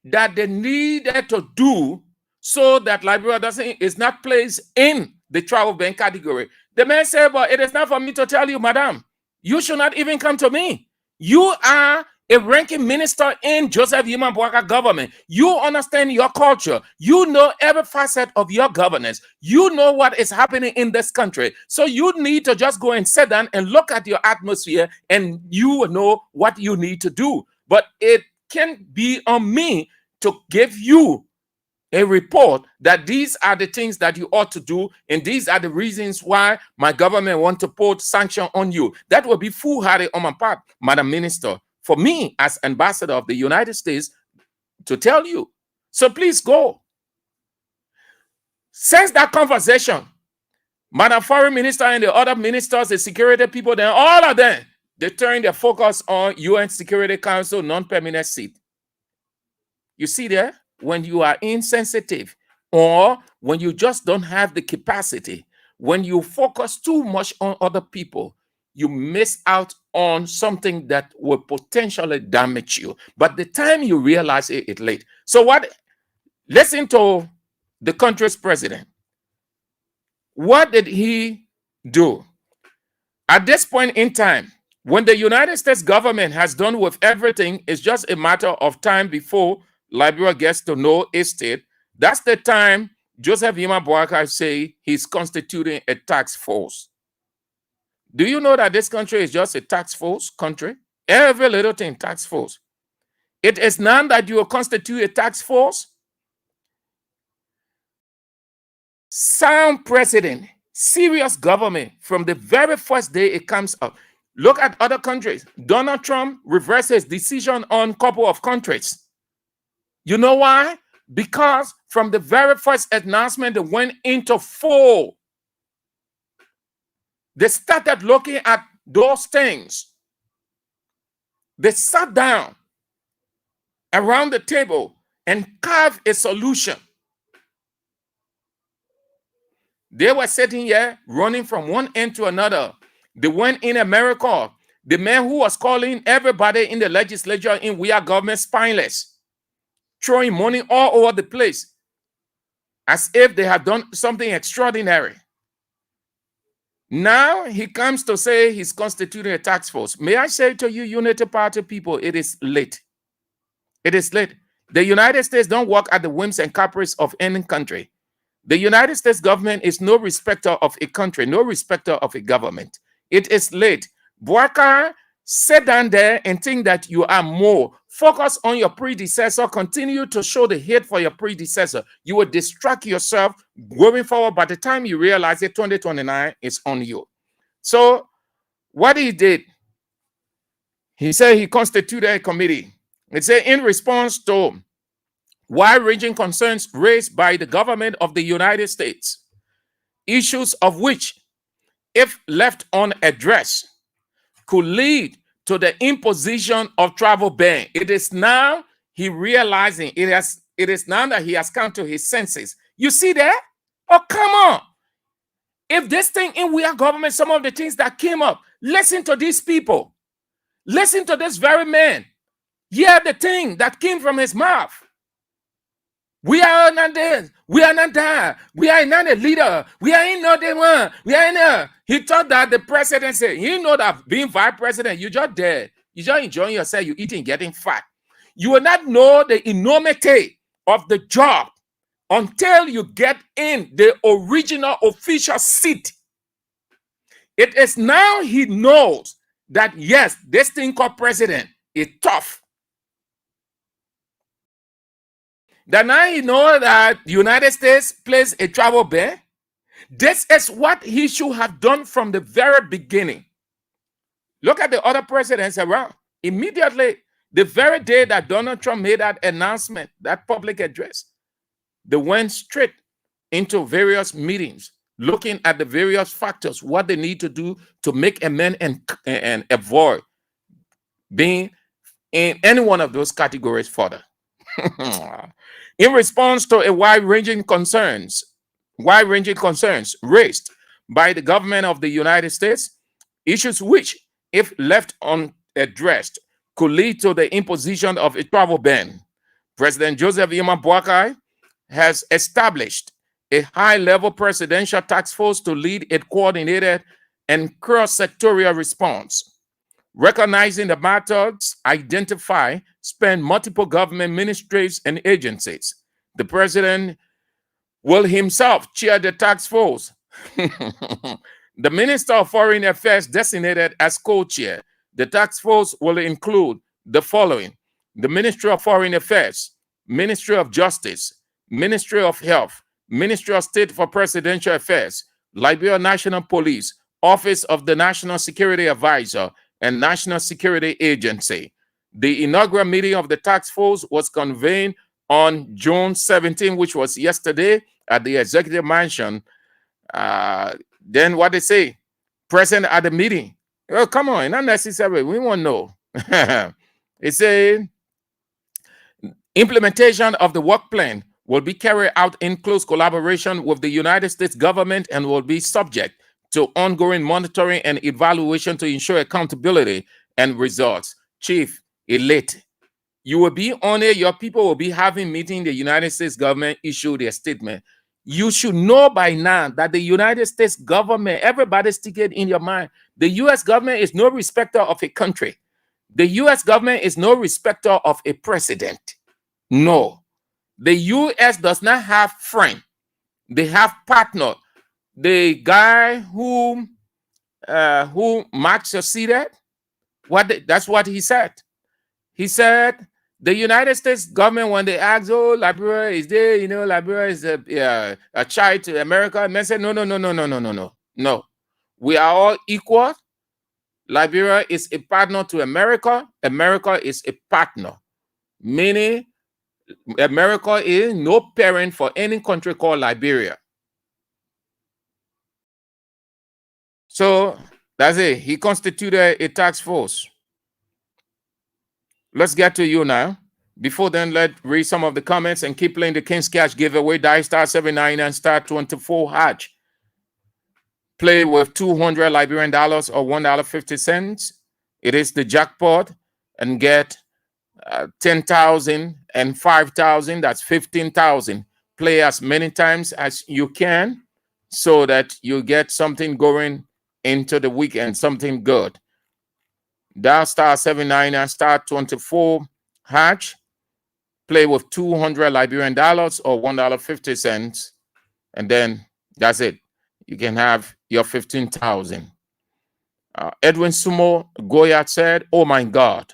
that they needed to do so that Liberia is not placed in the travel ban category. The man said, but it is not for me to tell you, madam. You should not even come to me. You are a ranking minister in Joseph Yima Boaka government. You understand your culture. You know every facet of your governance. You know what is happening in this country. So you need to just go and sit down and look at your atmosphere, and you know what you need to do. But it can be on me to give you a report that these are the things that you ought to do, and these are the reasons why my government want to put sanction on you. That will be foolhardy on my part, Madam Minister, for me as ambassador of the United States to tell you. So please go. Since that conversation, Madam Foreign Minister and the other ministers, the security people, then all of them, they turn their focus on UN Security Council non-permanent seat. You see there? When you are insensitive, or when you just don't have the capacity, when you focus too much on other people, you miss out on something that will potentially damage you. But the time you realize it, it's late. So what? Listen to the country's president. What did he do? At this point in time, when the United States government has done with everything, it's just a matter of time before Liberia gets to know its state. That's the time Joseph Yima Boaka say he's constituting a task force. Do you know that this country is just a task force country? Every little thing, task force. It is now that you will constitute a task force. Sound president, serious government from the very first day it comes up. Look at other countries. Donald Trump reversed his decision on a couple of countries. You know why? Because from the very first announcement, they went into full. They started looking at those things. They sat down around the table and carved a solution. They were sitting here running from one end to another. They went in America. The man who was calling everybody in the legislature in Weah government spineless, throwing money all over the place as if they have done something extraordinary. Now he comes to say he's constituting a task force. May I say to you, Unity Party people, it is late. It is late. The United States don't work at the whims and caprice of any country. The United States government is no respecter of a country, no respecter of a government. It is late. Boaka, sit down there and think that you are more. Focus on your predecessor. Continue to show the hate for your predecessor. You will distract yourself going forward. By the time you realize it, 2029 is on you. So what he did, he said he constituted a committee. It said in response to wide-ranging concerns raised by the government of the United States, issues of which, if left unaddressed, could lead to the imposition of travel ban. It is now he realizing it is now that he has come to his senses. You see that? Oh, come on. If this thing in Weah government, some of the things that came up, listen to these people. Listen to this very man. Hear the thing that came from his mouth. We are not this. We are not that. We are not a leader. We are not the one. We are not. He thought that the presidency, you know that being vice president, you just there. You just enjoying yourself. You eating, getting fat. You will not know the enormity of the job until you get in the original official seat. It is now he knows that, yes, this thing called president is tough. That now he knows that the United States plays a travel ban. This is what he should have done from the very beginning. Look at the other presidents around. Immediately, the very day that Donald Trump made that announcement, that public address, they went straight into various meetings, looking at the various factors, what they need to do to make amend and avoid being in any one of those categories further. In response to a wide-ranging concerns raised by the government of the United States, issues which, if left unaddressed, could lead to the imposition of a travel ban, President Joseph Yima Boakai has established a high-level presidential task force to lead a coordinated and cross-sectorial response. Recognizing the methods identify span multiple government ministries and agencies. The president will himself chair the task force. The Minister of Foreign Affairs designated as co-chair. The task force will include the following: the Ministry of Foreign Affairs, Ministry of Justice, Ministry of Health, Ministry of State for Presidential Affairs, Liberia National Police, Office of the National Security Advisor, and National Security Agency. The inaugural meeting of the task force was convened on June 17, which was yesterday, at the Executive Mansion. Then what they say? Present at the meeting. Oh, come on, not necessary. We won't know. It says implementation of the work plan will be carried out in close collaboration with the United States government and will be subject to ongoing monitoring and evaluation to ensure accountability and results. Chief Elite, you will be on it. Your people will be having meeting. The United States government issue their statement. You should know by now that the United States government, everybody stick it in your mind, the U.S. government is no respecter of a country. The U.S. government is no respecter of a president. No. The U.S. does not have friend. They have partner. The guy who Marx succeeded, that's what he said. He said, the United States government, when they asked, oh, Liberia is there, you know, Liberia is a child to America, and they said, no. We are all equal. Liberia is a partner to America. America is a partner. Meaning, America is no parent for any country called Liberia. So, that's it. He constituted a task force. Let's get to you now. Before then, let's read some of the comments and keep playing the King's Cash giveaway. Die *79 and *24 hatch. Play with $200 Liberian dollars or $1.50. It is the jackpot, and get 10,000 and 5,000. That's 15,000. Play as many times as you can so that you get something going into the weekend, something good. Dial *79 and *24 hatch. Play with $200 Liberian dollars or $1.50, and then that's it. You can have your 15,000. Edwin Sumo Goyat said, "Oh my God,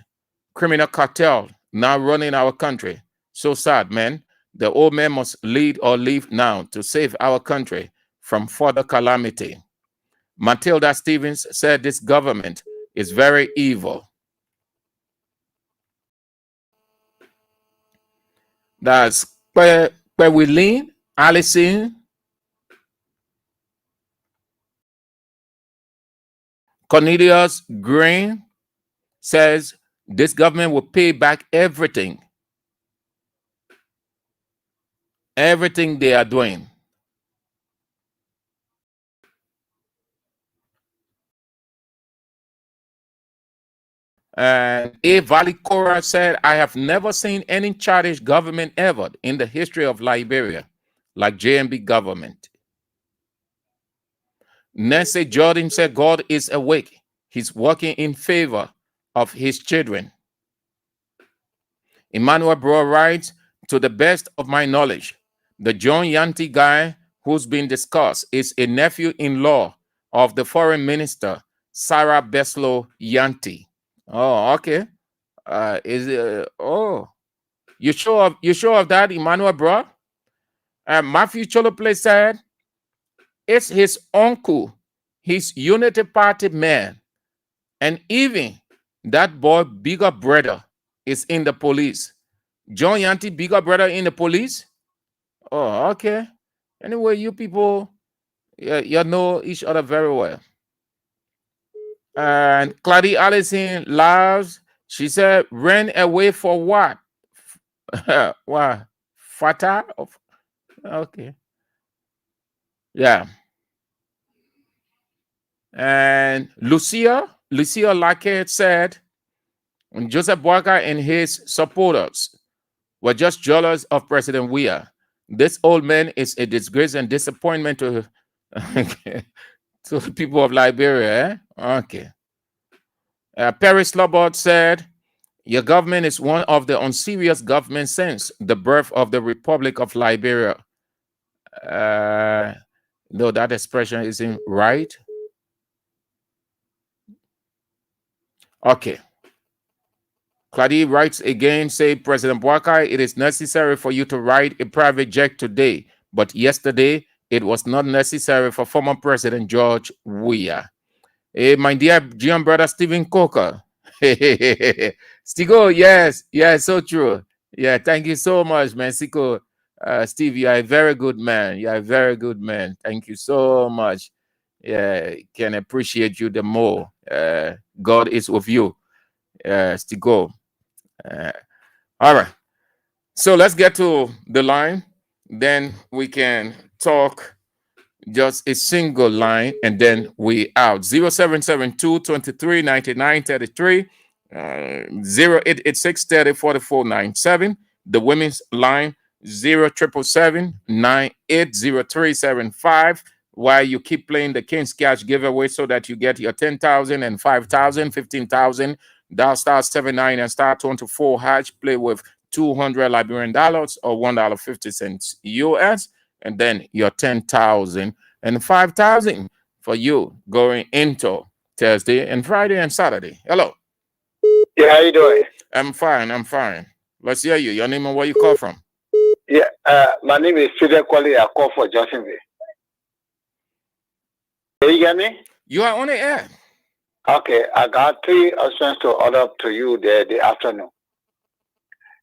criminal cartel now running our country. So sad, man. The old man must lead or leave now to save our country from further calamity." Matilda Stevens said, "This government is very evil." That's Pewilin Allison. Cornelius Green says, this government will pay back everything they are doing. And A. Valley Cora said, I have never seen any childish government ever in the history of Liberia like JMB government. Nancy Jordan said, God is awake. He's working in favor of his children. Emmanuel Bro writes, to the best of my knowledge, the John Yanti guy who's been discussed is a nephew-in-law of the foreign minister, Sarah Beslow Yanti. Oh, okay. You sure of that, Emmanuel Bro? Matthew Cholople said, it's his uncle, his Unity Party man, and even that boy bigger brother is in the police. John Yanti bigger brother in the police? Oh, okay. Anyway, you people, you know each other very well. And Claudie Allison laughs. She said, ran away for what? What? Fata? Okay. Yeah. And Lucia Lackett said, Joseph Boakai and his supporters were just jealous of President Weah. This old man is a disgrace and disappointment to, to the people of Liberia. Eh? Okay. Perry Slobod said, your government is one of the unserious governments since the birth of the Republic of Liberia. No, that expression isn't right. Okay. Claudie writes again, say, President Boakai, it is necessary for you to ride a private jet today, but yesterday it was not necessary for former President George Weah. Hey, my dear John brother Stephen Coker. Stigo, yes, so true. Yeah, thank you so much, man. Siko, Steve, you are a very good man. You are a very good man. Thank you so much. Yeah, can appreciate you the more. God is with you. Stigo. All right. So let's get to the line. Then we can talk just a single line and then we out. 0772 23 99 33 0886 30 44 97. The women's line 0777 980375. While you keep playing the King's Cash giveaway so that you get your 10,000 and 5,000, 15,000. Dial star 79 and star 24 hash. Play with $200 Liberian dollars or $1.50 US, and then your 10,000 and 5,000 for you going into Thursday and Friday and Saturday. Hello. Yeah, how you doing? I'm fine. Let's hear you. Your name and where you call from? Yeah, my name is Fidel Kwali. I call for Johnsonville. Can you hear me? You are on the air. Okay, I got 3 options to order to you the afternoon.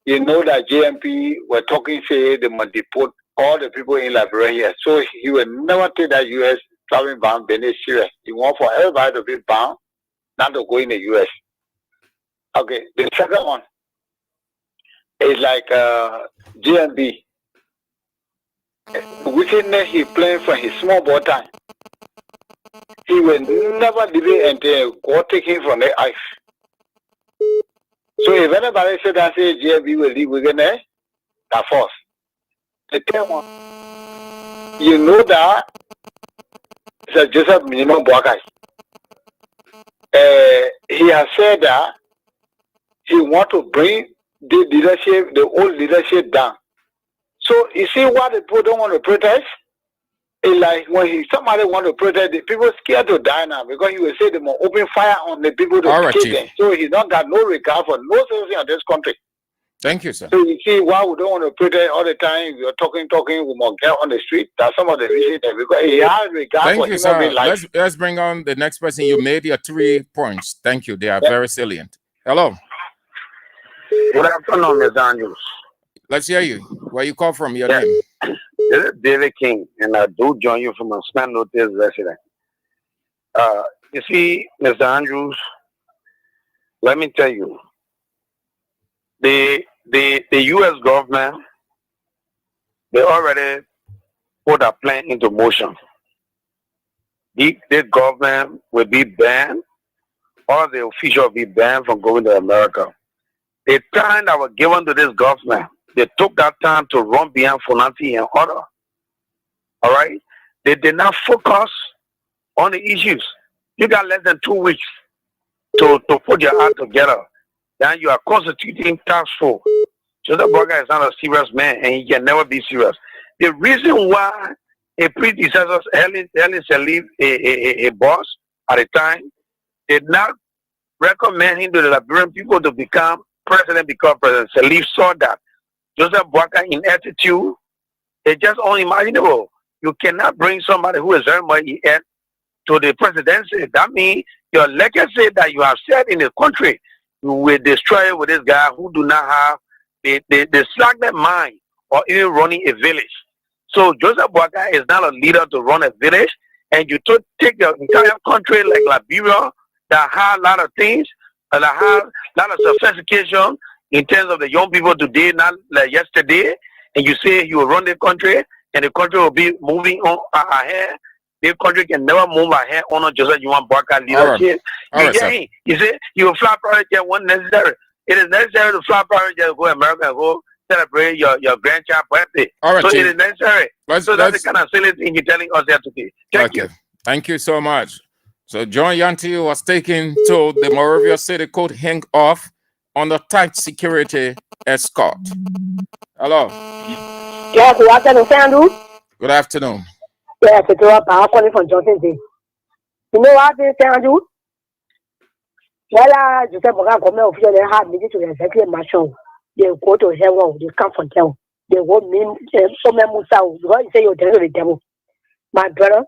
You know that JMP were talking, say they must deport all the people in Liberia here. So he will never take that U.S. traveling ban beneath serious. He want for everybody to be bound, not to go in the U.S. Okay, the second one is like JMP. The wickedness he playing from his small boy time. He will never delay until God take him from the ice. So if anybody said that say JMP will leave wickedness, that's false. The third one, you know that Sir Joseph Minimum Boakai. He has said that he want to bring the leadership, the old leadership down. So you see why the people don't want to protest? It's like when somebody want to protest, the people scared to die now because he will say they will open fire on the people to kill them. So he don't got no regard for no citizen of this country. Thank you, sir. So you see why we don't want to protest all the time. We are talking, we must get on the street. That's some of the reasons that because he has regard for human being life. Let's bring on the next person. You made your 3 points. Thank you. They are very salient. Hello. Good afternoon, Mr. Andrews. Let's hear you. Where you call from? Your name? This is David King, and I do join you from a Span Notice resident. You see, Mr. Andrews, let me tell you, the U.S. government, they already put a plan into motion. The government will be banned, all the officials will be banned from going to America. The time that was given to this government, they took that time to run behind Funanti and order. All right? They did not focus on the issues. You got less than 2 weeks to put your act together. Then you are constituting task force. Joseph Boakai is not a serious man, and he can never be serious. The reason why a predecessor, Helen Salif, a boss at the time, did not recommend him to the Liberian people to become president because President Salif saw that Joseph Boakai in attitude is just unimaginable. You cannot bring somebody who is very much in to the presidency. That means your legacy that you have set in the country, you will destroy it with this guy who do not have the slackness mind or even running a village. So Joseph Boakai is not a leader to run a village, and you take the entire country like Liberia that have a lot of things, and that have a lot of sophistication in terms of the young people today, not like yesterday, and you say you will run the country, and the country will be moving on ahead. The country can never move ahead under Joseph Boakai leadership. You say you will fly private jet when necessary. It is necessary to fly private jet to go to America and go celebrate your grandchild birthday. So it is necessary. So that's the kind of silly thing you're telling us here today. Thank you. Thank you so much. So John Yanti was taken to the Moravia City Court, hang off on a tight security escort. Hello. Yeah, good afternoon, Andrew. Good afternoon. Yeah, it's I'm calling from Johnson Day. You know what, Andrew? Well, you said, "Boga government official they have meeting to the executive marshal. They go to hell, they come from hell. They won't mean so many Musa because you say you're the devil. My brother,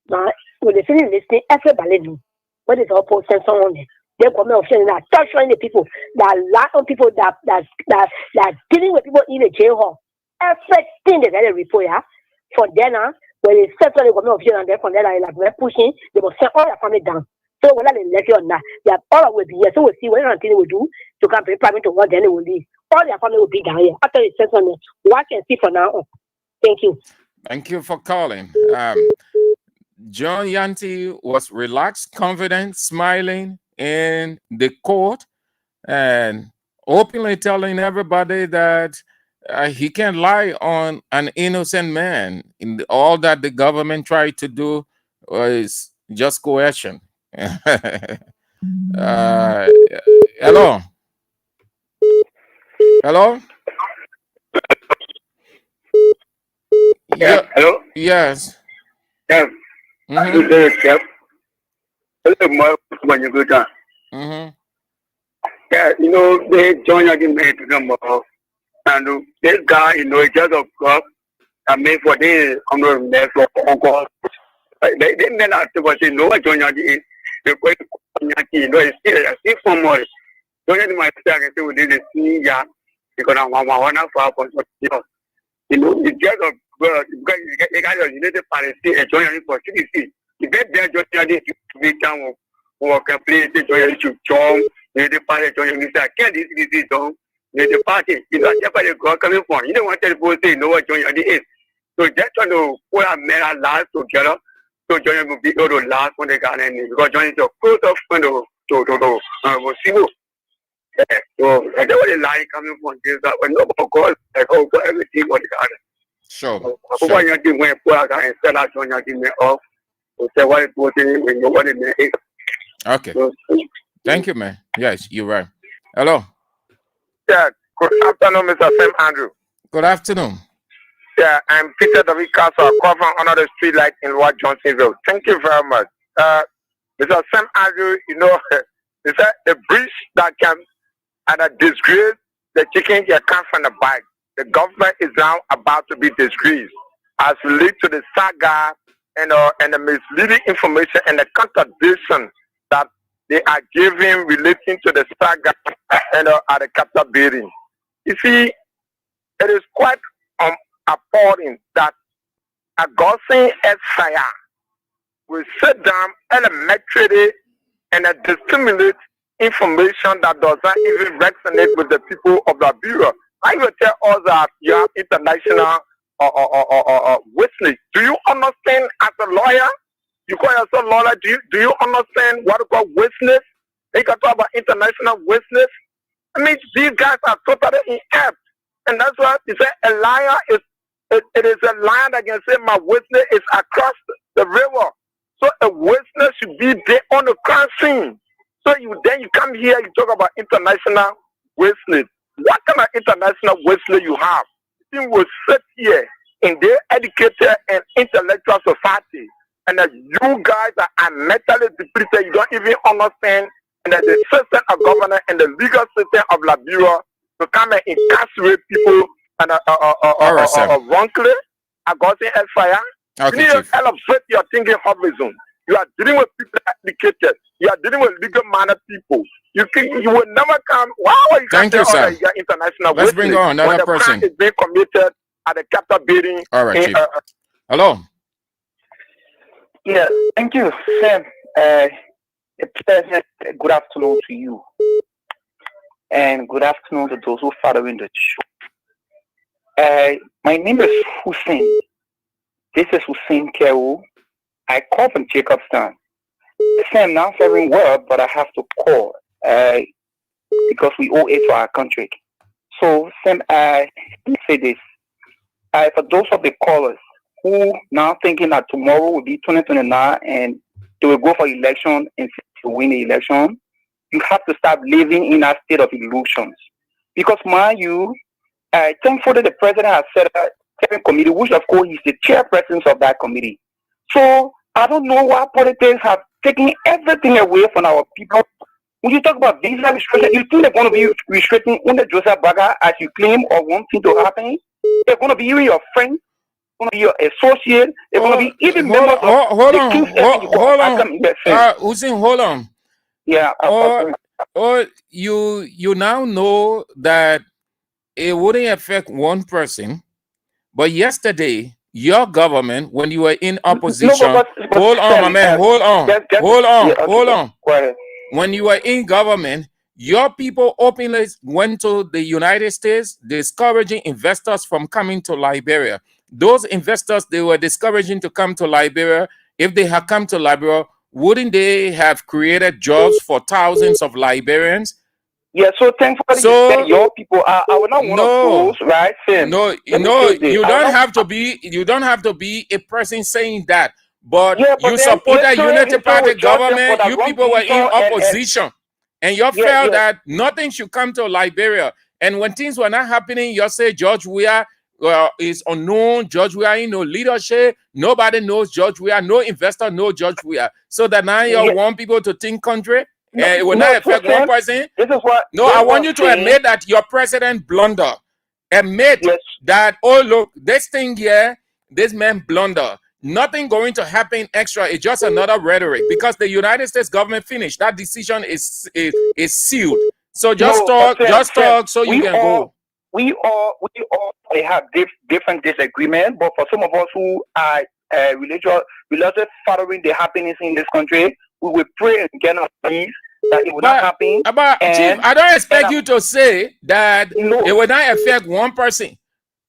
when they finish listening, everybody knows what is all post someone there. They government officials that torturing the people, that lie on people, that dealing with people in the jail hall. Everything they get a report, yeah. For then, when they settle the government officials and then from there, like we're pushing, they will send all their family down. So whether they let you or not, they have all will be here. So we'll see what they will do to come private to work, then they will leave. All their family will be down here. After the settlement, what can see for now on. Thank you. Thank you for calling. John Yanti was relaxed, confident, smiling in the court, and openly telling everybody that he can lie on an innocent man. All that the government tried to do was just coercion. Hello. Hello. Yeah. Hello. Yes. Yeah. Yeah, you know, they join again to them, and this guy, you know, it's just of God. I mean, for the uncle, they didn't have to say no. Join again, the way you know, it's still for more. Join my stag and say we did see ya because I'm one of our you know, the judge of God, because you guys are United Palestine and join for CDC. You get there, join to be down or complete join to join. The party join me. I can't this done. The party, you know, everybody go coming from. You don't want to go say no one join the eight. So just trying to put a man last together. So join will be able to last when they got any because join is a close of friend to see. So I don't want to lie coming from this that when no God like oh for everything what they got. Sure. So you think when put out and sell out on your team off. So say what it was when nobody made. Okay. Thank you, man. Yes, you're right. Hello. Yeah, good afternoon, Mr. Sam Andrew. Good afternoon. Yeah, I'm Peter David Castle, covering under the street light in Ward Johnsonville. Thank you very much. Mr. Sam Andrew, you know, is that the bridge that can and a disgrace the chicken can come from the bike. The government is now about to be disgraced as related to the saga and the misleading information and the contradiction that they are giving relating to the saga and at the capital building. You see, it is quite appalling that Augustine Esquire will sit down elementarily and disseminate information that does not even resonate with the people of the Bureau. I will tell us that you have international witness. Do you understand as a lawyer? You call yourself lawyer. Do you understand what we call witness? They can talk about international witness. I mean, these guys are totally inept. And that's why they say a liar is it is a liar that can say my witness is across the river. So a witness should be there on the crime scene. So you come here, you talk about international witness. What kind of international witness you have? You will sit here in their educated and intellectual society, and that you guys are mentally depleted. You don't even understand and that the system of government and the legal system of Liberia to come and incarcerate people and wrongly. Augustine Esquire. You need to elevate your thinking horizon. You are dealing with people that are educated. You are dealing with legal minded people. You will never come. Wow, you Thank you, sir. International. Let's bring on another person. Crime is being committed at the capital building. All right, Chief. Hello. Yeah, thank you, Sam. Good afternoon to you, and good afternoon to those who are following the show. My name is Hussein. This is Hussein Kewu. I call from Jacobstown. Sam, now very well, but I have to call because we owe it to our country. So, Sam, let me say this. For those of the callers who now thinking that tomorrow will be 2029 and they will go for election and to win the election. You have to stop living in a state of illusions. Because, mind you, thankfully the president has set a certain committee, which of course is the chairperson of that committee. So I don't know why politics have taken everything away from our people. When you talk about visa restriction, you think they're going to be restricting under Joseph Baga as you claim or want thing to happen? They're going to be even your friend, going to be your associate. They're going to be even members of the King's Hussein, hold on. Yeah. Or you now know that it wouldn't affect one person, but yesterday your government, when you were in opposition, hold on, my man, hold on. When you were in government, your people openly went to the United States, discouraging investors from coming to Liberia. Those investors they were discouraging to come to Liberia. If they had come to Liberia, wouldn't they have created jobs for thousands of Liberians? Yeah, so thankfully you said your people are not one of those, right? Sam, you don't have to be a person saying that, but you support a unity party government. You people were in opposition, and you felt that nothing should come to Liberia. And when things were not happening, you say George Weah is unknown. George Weah in no leadership. Nobody knows George Weah. No investor knows George Weah. So that now you want people to think country. It will not affect one person. I want you to admit that your president blunder. Admit that, oh, look, this thing here, this man blunder. Nothing going to happen extra. It's just another rhetoric because the United States government finished. That decision is sealed. So just talk so you can go. We all have different disagreements, but for some of us who are religious following the happenings in this country, we will pray and get on peace that it will not happen. Chief, I don't expect you to say that it will not affect one person.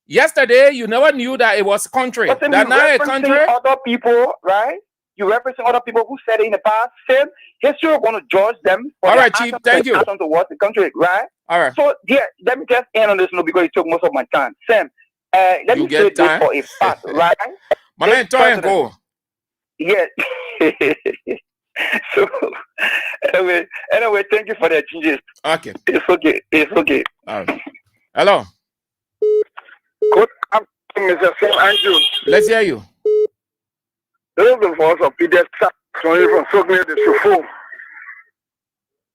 Yesterday, you never knew that it was country. But that now a country. Other people, right? You represent other people who said it in the past. Same history are going to judge them. All right, Chief. Thank you. Towards the country, right? All right. So yeah, let me just end on this note because it took most of my time. Sam, let me say this for a fact, right? My man, try and go. Yeah. So anyway, thank you for the changes. Okay. It's okay. All right. Hello. Good afternoon, Mr. Sam Andrew. Let's hear you. This is the voice of Peter from Sogme de Sufo.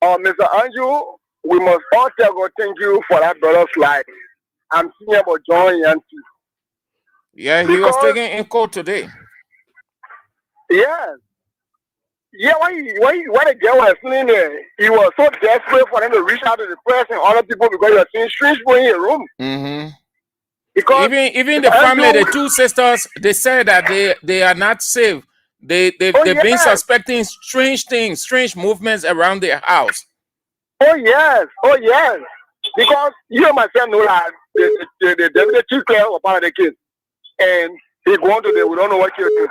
Mr. Andrew, we must all tell God thank you for that brother's life. I'm thinking about John Yanti. Yeah, he was taken in court today. Yes. Yeah, when the girl was sitting there, he was so desperate for them to reach out to the press and other people because he was seeing strange people in the room. Mm-hmm. Because even the family, the two sisters, they said that they are not safe. They've been suspecting strange things, strange movements around their house. Oh yes. Because you and myself know that the two clear were part of the kids. And he going to we don't know what you're doing.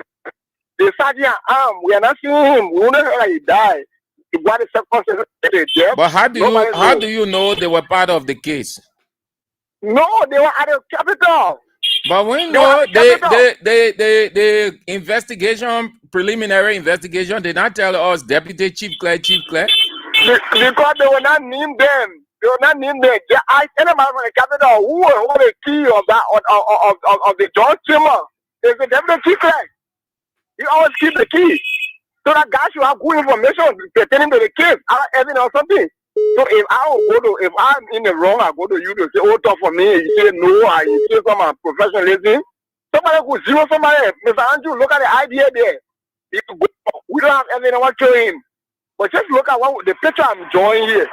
The sergeant we are not seeing him. We don't know how he died. What is circumstances? But how do you know they were part of the case? No, they were at the Capitol. But we know the investigation, preliminary investigation, did not tell us Deputy Chief Clerk. Because they were not named them. I tell them from the Capitol who hold the key of that of the John Timmer. There's the Deputy Chief Clerk. He always keep the key. So that guy should have good information pertaining to the case, evidence or something. So if I'm in the wrong, I go to you to say, oh, talk for me. You say no, I say some professionalism. Somebody could zero somebody. Mr. Andrew, look at the idea there. We don't have evidence what show him. But just look at the picture I'm drawing here.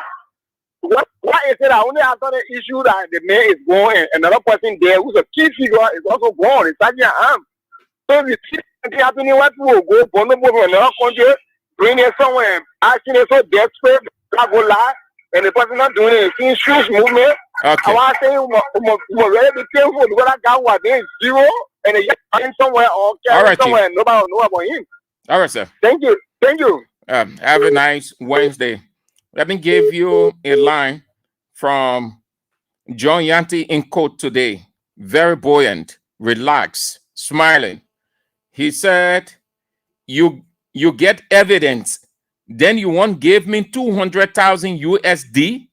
Why is it that only after the issue that the man is gone and another person there who's a key figure is also gone? It's like your arm. So if you see something happening, what people go, vulnerable from another country, bring it somewhere, acting is so desperate, not go lie, and the person not doing it, seeing strange movement. Okay. I want to say we must really be careful because that guy was there zero and he's somewhere or somewhere and nobody will know about him. All right, sir. Thank you. Have a nice Wednesday. Let me give you a line from John Yanti in court today. Very buoyant, relaxed, smiling. He said, you you get evidence, then you won't give me 200,000 USD.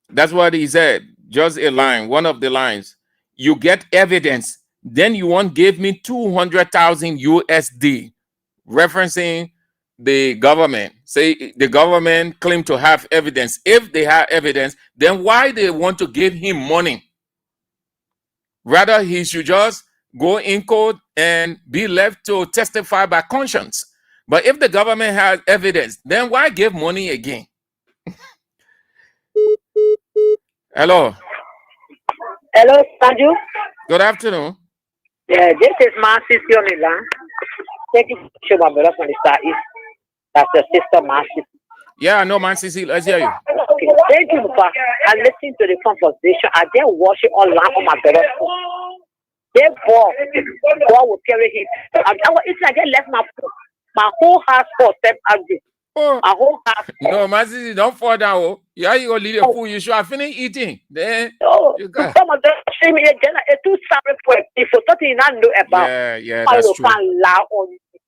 That's what he said. Just a line, one of the lines. You get evidence, then you won't give me 200,000 USD, referencing the government. Say the government claim to have evidence. If they have evidence, then why they want to give him money? Rather, he should just go in court and be left to testify by conscience. But if the government has evidence, then why give money again? Hello. Hello, Sanju. Good afternoon. Yeah, this is Marcy Sionila. Thank you for showing my brother from the Star East. That's your sister, Marcy. Yeah, I know, man, Cecil. Let's hear you. Okay, thank you, Papa. I listened to the conversation. I then watch it online on my brother's phone. They ball will carry him. It's like they left my whole house for step angry. Oh. My whole house. No, man, Cecil, don't fall down. Oh. Yeah, you gonna leave the food. You should have finished eating. Then you got. Some of them say me again. It's too sorry for it. If something you don't know about, Yeah, that's true.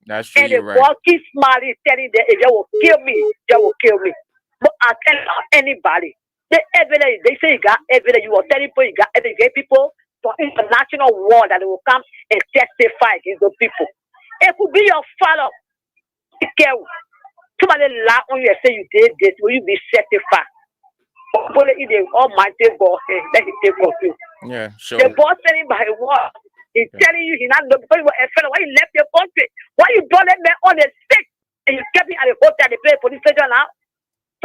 That's true. And You're the right. boy keeps smiling, telling them, if they will kill me, they will kill me. But I tell anybody, the evidence, they say you got evidence, you will tell people you got evidence, get people for international war that they will come and testify against the people. It could be your father. Be careful. Somebody lie on you and say you did this, will you be certified? But if the Almighty God, let him take control. Yeah, sure. The boss telling by what? He's telling you he not know because why you left the country. Why you brought that man on the stick and you kept him at the hotel, they pay police station now?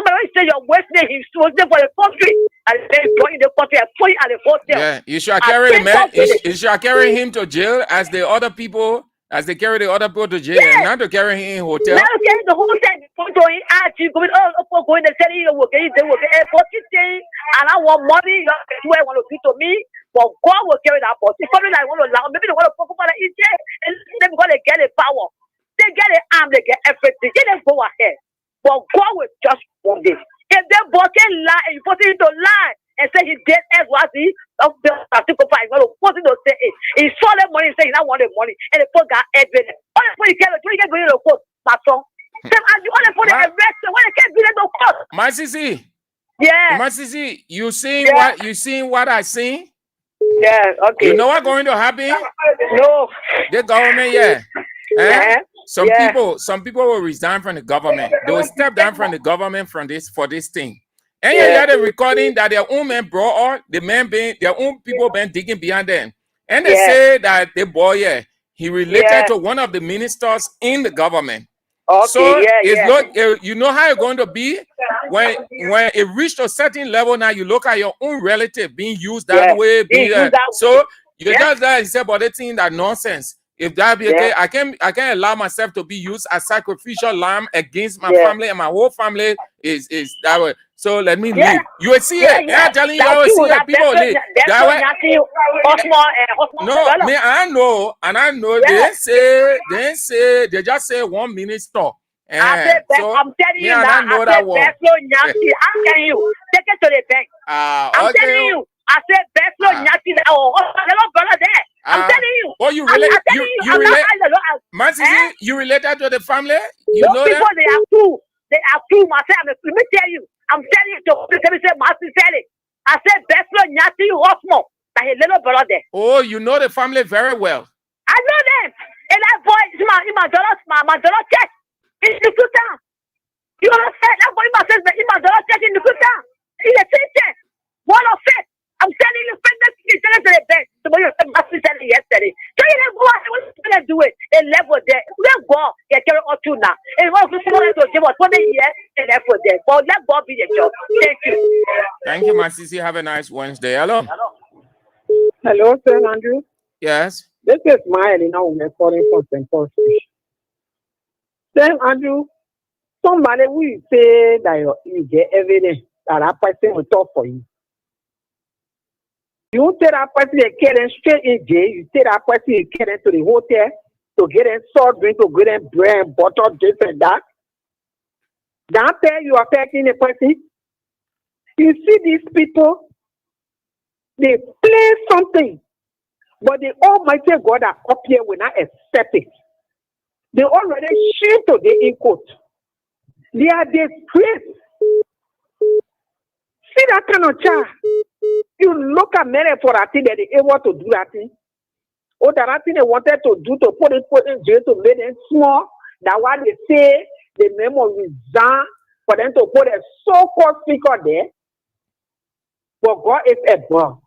Somebody say your worst name, he was there for the country and they brought in the country and put him at the hotel. Yeah, you should carry the man. You should carry him to jail as the other people, as they carry the other people to jail, and not to carry him in hotel. Now carry the whole time going out, you going going and telling you they will get airport thing, and I want money, you I want to give to me. But God will carry that part. It's probably like one of them. Maybe they want to focus on the Egypt and them because they get the power. They get the arm, they get everything. They just go ahead. But God will just want this. If they both can lie and you put it into lie and say he did X, was he of the article 5, you want to put it to say it. He saw the money and say he not want the money. And the poor got evidence. All the you can't go in the court, my son. And you want to put the arrested when they can't be in the court. My Sisi. Yeah. My Sisi, you seen what I seen? Yeah, okay. You know what's going to happen? No. The government, Some people will resign from the government. They will step down from the government for this thing. And you hear the recording that their own men brought out, their own people been digging behind them. And they say that the boy, he related to one of the ministers in the government. Okay, so you know how it's going to be when it reached a certain level. Now you look at your own relative being used that way. So you just that say, but they think that nonsense. If that be okay, I can't allow myself to be used as sacrificial lamb against my family, and my whole family is that way. So let me leave. You will see it. I'm telling you, I will see it. People leave. That way. No, me, I know, and I know they just say one minister. I'm telling you now, I'm telling you, take it to the bank. I'm telling you. I said, best Lord Yanti. Oh, hello, brother there. I'm telling you. Oh, you relate? You relate? Man, you related to the family? You know people, that? They are two. They are two. Myself. Let me tell you. I'm telling you. Let me say, Master said it. I said, best Lord Yanti Osmo. Like a little brother there. Oh, you know the family very well. I know them. And that boy is my daughter check in the good town. You understand? That boy in my daughter check in the good town. In the city. One of it. I'm telling you, spend that to the bank. Somebody was telling yesterday. So you don't go out. What's going to do it? And level there. Let go. Get carry on to now. And what was going to give us 20 years and level there. But let God be the job. Thank you. Thank you, my Sisi. Have a nice Wednesday. Hello. Hello, Sir Andrew. Yes. This is Miley now. We're calling from St. Paul's. Sir Andrew, somebody will say that you get evidence that that person will talk for you. You take that person and get them straight in jail. You take that person and get them to the hotel to get them soft drink, to get them bread, butter, this and that. That time you are affecting the person. You see these people, they play something, but the Almighty God that up here will not accept it. They already shame today in court. They are disgraced. See that kind of child. You look at many for that thing that they able to do that thing. Or that thing they wanted to do to put in jail to make them small. That what they say, the memory resign for them to put a so-called speaker there. But God is above.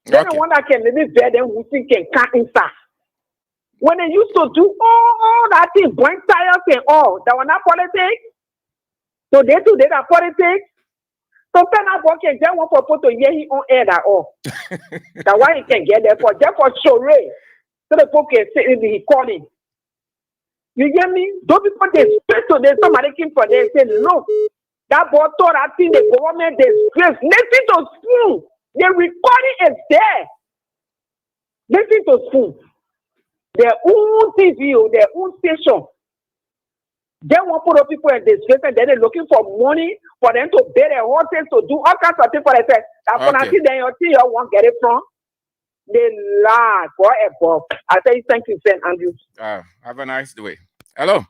Then the one that can maybe bear them who think can cut inside. When they used to do all that thing, bring tires and all, that was not politics. Today that politics. So Penna Boy can get one for put to hear him on air at all. That's why he can get there for just for Shore. So the people can say he calling. You hear me? Those people they straight to them, somebody came for them and say, look, that boy told that thing the government disgrace. Listen to school. The recording is there. Listen to school. Their own TV, their own station. They want to put up people in disgrace and then they're looking for money for them to pay their horses to do all kinds of things for themselves. That's when I see them, you won't get it from. They lie for above. I say thank you, St. Andrew. Have a nice day. Hello.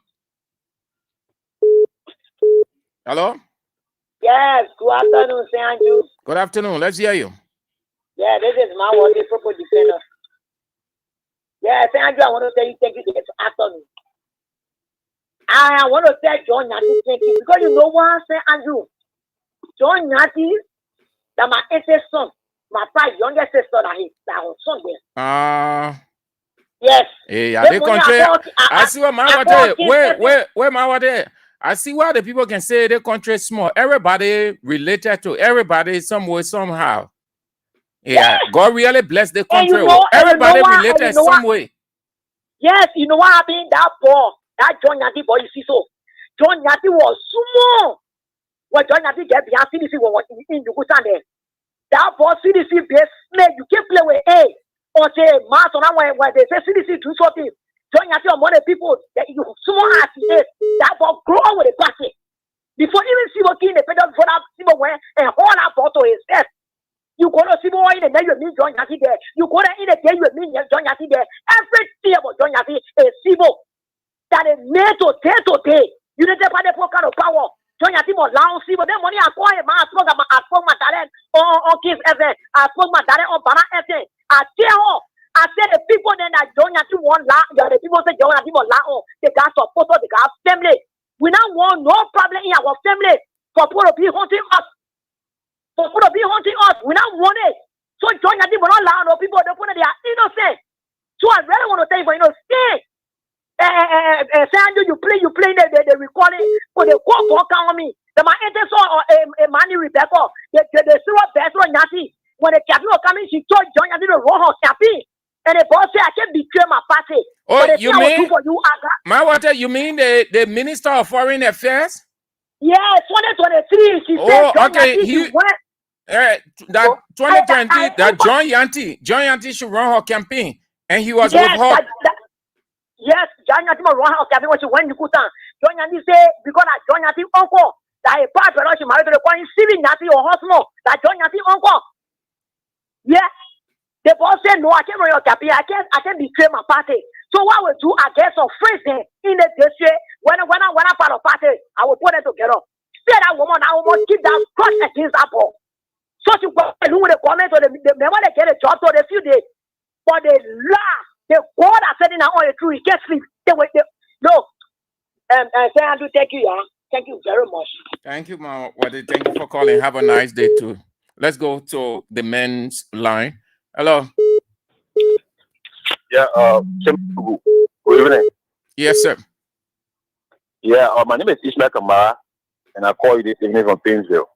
Hello. Yes, good afternoon, St. Andrew. Good afternoon. Let's hear you. Yeah, this is my word, the proper defender. Yeah, St. Andrew, I want to tell you thank you this afternoon. I want to tell John Yanti thank you because you know what, St. Andrew? John Yanti, that my eldest son, my father's youngest sister, that was son there. Yes. Yeah, they country. I see what my where my there. I see why the people can say the country is small. Everybody related to everybody some way, somehow. Yeah, God really bless the country. Everybody related some way. Yes, you know what happened? That boy, that John Yanti boy, you see so. John Yanti was small. When John Yanti get behind CDC was in the Kusan there. That boy CDC base snake, you can't play with A. Or say mass on when they say CDC do something. John Yanti on more people that you small as he is. That boy grow with a party. Before even see what in the pedal for that people went and hold that ball to his head. You go to see more in the day you meet John Yanti there. You go to in the day you meet John Yanti there. Everything about John Yanti is civil. That is made to day. You need to buy the kind of power. John Yanti was loud civil. Then money I call him. I spoke my talent on Kiss FM. I spoke my talent on Bana FM. I said the people then that John Yanti won the people say John Yanti was loud. They got support. They got family. We don't want no problem in our family for people to be hunting us. For people to be hunting us, we don't want it. So John Yanti will not allow no people to put they are innocent. So I really want to tell you for stay. Sandy, you play the recording for the court for on me. The man enter so a money Rebecca. The zero best on Yanti. When the captain was coming, she told John Yanti to run her campaign. And the boss said I can't betray my party. Oh, you mean my water? You mean the Minister of Foreign Affairs? Yes, 2023. She said John Yanti went. That 2020, that John Yanti should run her campaign, and he was with her. Yes, John Yanti will run her campaign when she went to Kutan. John Yanti say because John Yanti uncle that a part of she married to the coin civic Yanti or husband that John Yanti uncle. Yeah, the boss said no, I can't run your campaign. I can't betray my party. So what I will do, I get some friends in the district. When I part of party, I will put them together. Say that woman, I will keep that cross against that ball. So you go with the comment or the member they get a job for a few days. But they laugh. The God are sending out all the truth. He can't sleep. They wait. No. Say Andrew, thank you, yeah. Thank you very much. Thank you, Mama. Thank you for calling. Have a nice day too. Let's go to the men's line. Hello. Yeah, good evening. Yes, sir. Yeah, my name is Ishmael Kamara, and I call you this evening from Painesville.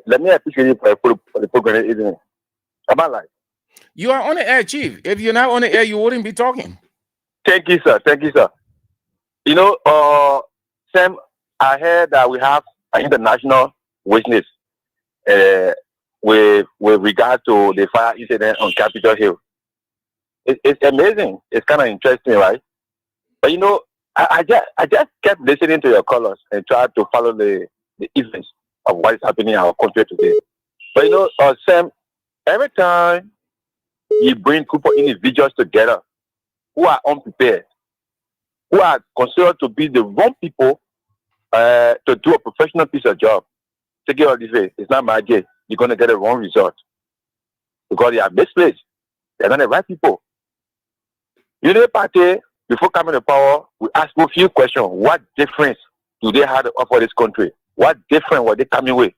Let me appreciate you for the program this evening. About life. You are on the air, Chief. If you're not on the air, you wouldn't be talking. Thank you, sir. Thank you, sir. You know, Sam, I heard that we have an international witness with regard to the fire incident on Capitol Hill. It's amazing. It's kind of interesting, right? But you know, I just kept listening to your callers and tried to follow the events of what is happening in our country today. But you know, Sam, every time you bring group of individuals together who are unprepared, who are considered to be the wrong people to do a professional piece of job. Take it all this way. It's not magic. You're going to get a wrong result because they are misplaced. They're not the right people. Unity Party, before coming to power, we asked a few questions. What difference do they have to offer this country? What difference were they coming with?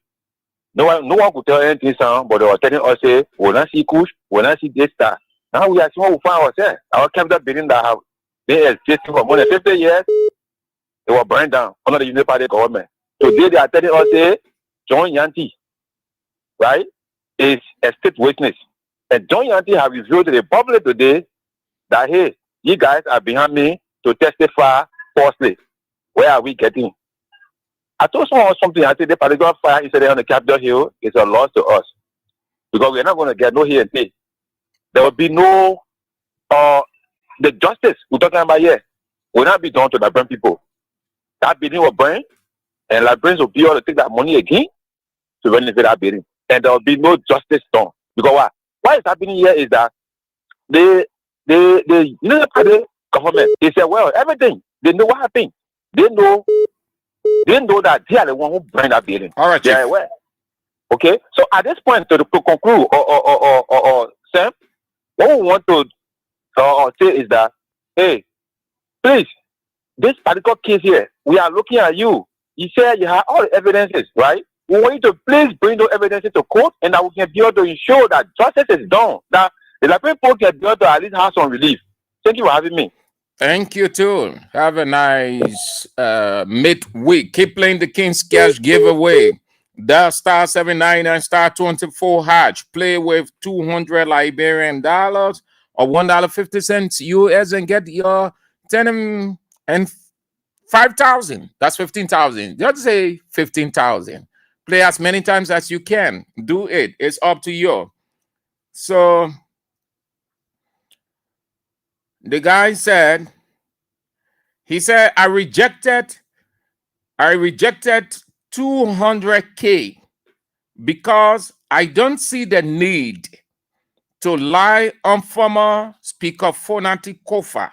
No one could tell anything, but they were telling us, say, we'll not see Kush, we'll not see this star. Now we are seeing what we find ourselves. Our capital building that have been existing for more than 50 years, they were burned down under the Unity Party government. Today they are telling us, say, John Yanti, right, is a state witness. And John Yanti have revealed to the public today that, hey, you guys are behind me to testify falsely. Where are we getting? I told someone something. I said the particular fire yesterday on the Capitol Hill is a loss to us because we're not going to get no here and there. There will be no the justice we're talking about here will not be done to the burn people. That building will burn, and Liberians will be able to take that money again to renovate that building, and there will be no justice done. Because what is happening here is that the Party government, they say, well, everything, they know what happened. They know that they are the one who burned that building. All right, they are aware. Okay, so at this point, to conclude, or Sam, what we want to say is that, hey, please, this particular case here, we are looking at you. You said you have all the evidences, right? We want you to please bring those evidences to court, and that we can be able to ensure that justice is done. That the Liberian people can be able to at least have some relief. Thank you for having me. Thank you too. Have a nice midweek. Keep playing the King's Cash giveaway. Dial star 799 star 24 hatch. Play with $200 Liberian dollars or $1.50 US and get your 10 and 5,000. That's 15,000. Just say 15,000. Play as many times as you can. Do it. It's up to you. So the guy said, he said, I rejected 200K because I don't see the need to lie on former Speaker Fonati Kofa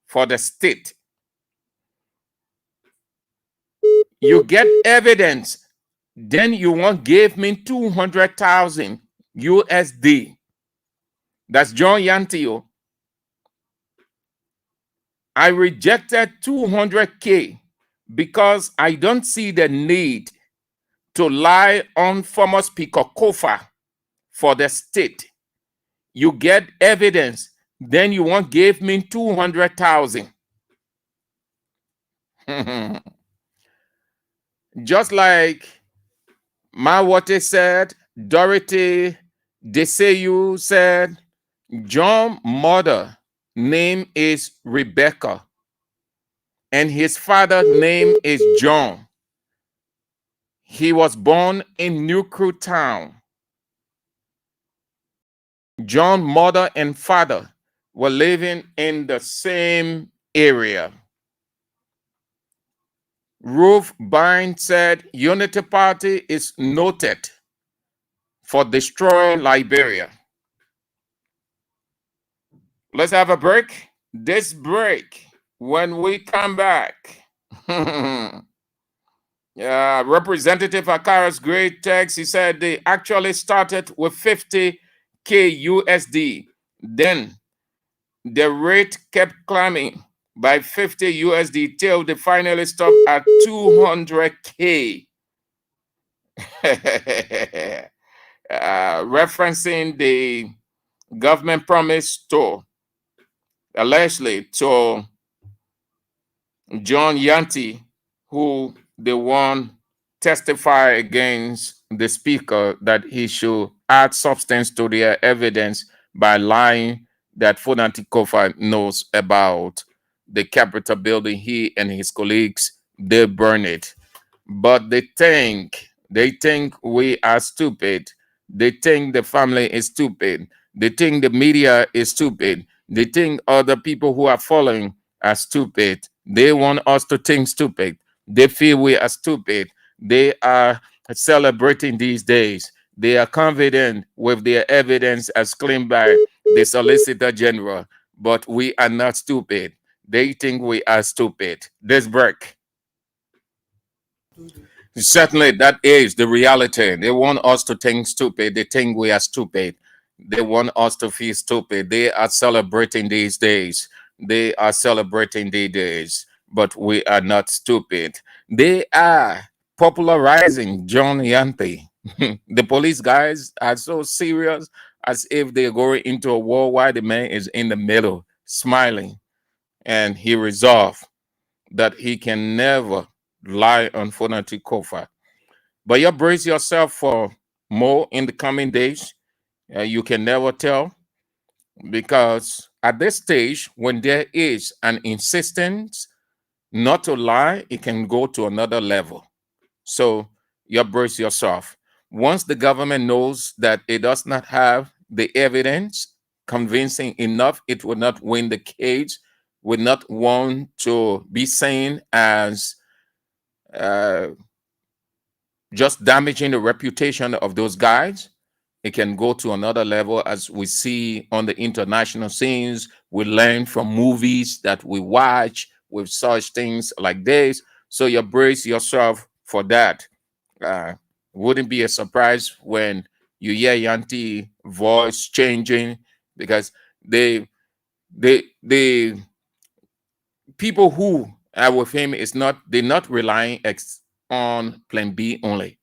for the state. You get evidence, then you won't give me 200,000 USD. That's John Yanti. I rejected 200K because I don't see the need to lie on former Speaker Kofa for the state. You get evidence, then you won't give me 200,000. Just like Mawate said, Dorothy Desayu said, John's mother name is Rebecca, and his father's name is John. He was born in New Crew Town. John's mother and father were living in the same area. Ruth Byrne said, Unity Party is noted for destroying Liberia. Let's have a break. This break, when we come back, Representative Akara's great text, he said they actually started with 50K USD. Then the rate kept climbing by 50 USD till they finally stopped at 200K. Referencing the government promise to allegedly to John Yanti, who the one testify against the speaker that he should add substance to their evidence by lying that Fonati Kofa knows about the Capitol building. He and his colleagues, they burn it. But they think we are stupid. They think the family is stupid. They think the media is stupid. They think other people who are following are stupid. They want us to think stupid. They feel we are stupid. They are celebrating these days They are confident with their evidence as claimed by the Solicitor General, but we are not stupid. They think we are stupid. This break. Certainly, that is the reality. They want us to think stupid. They think we are stupid. They want us to feel stupid. They are celebrating these days. They are celebrating these days, but we are not stupid. They are popularizing John Yanti. The police guys are so serious as if they're going into a war while the man is in the middle, smiling. And he resolved that he can never lie on Fonati Kofa. But you brace yourself for more in the coming days. You can never tell, because at this stage, when there is an insistence not to lie, it can go to another level. So you brace yourself. Once the government knows that it does not have the evidence convincing enough, it will not win the case, would not want to be seen as just damaging the reputation of those guys. It can go to another level, as we see on the international scenes. We learn from movies that we watch with such things like this. So you brace yourself for that. Wouldn't be a surprise when you hear Yanti voice changing, because the people who are with him they're not relying on plan B only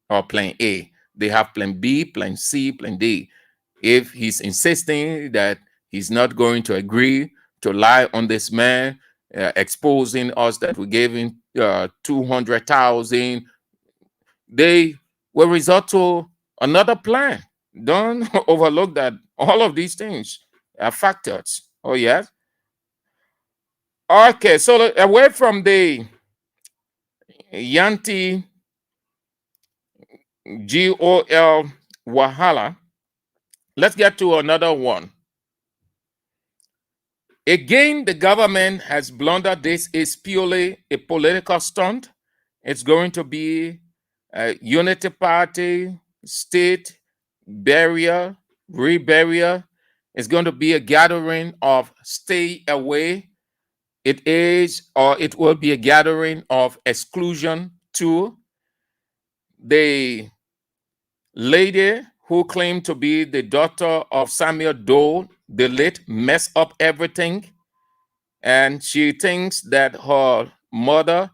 or plan A. They have plan B, plan C, plan D. If he's insisting that he's not going to agree to lie on this man, exposing us that we gave him 200,000, they will resort to another plan. Don't overlook that all of these things are factors. Oh, yes. Okay, so away from the Yanti GOL Wahala, let's get to another one. Again, the government has blundered. This is purely a political stunt. It's going to be a unity party, state barrier, re-barrier. It's going to be a gathering of stay away. It is, or it will be a gathering of exclusion too. The lady who claimed to be the daughter of Samuel Doe, the late, messed up everything. And she thinks that her mother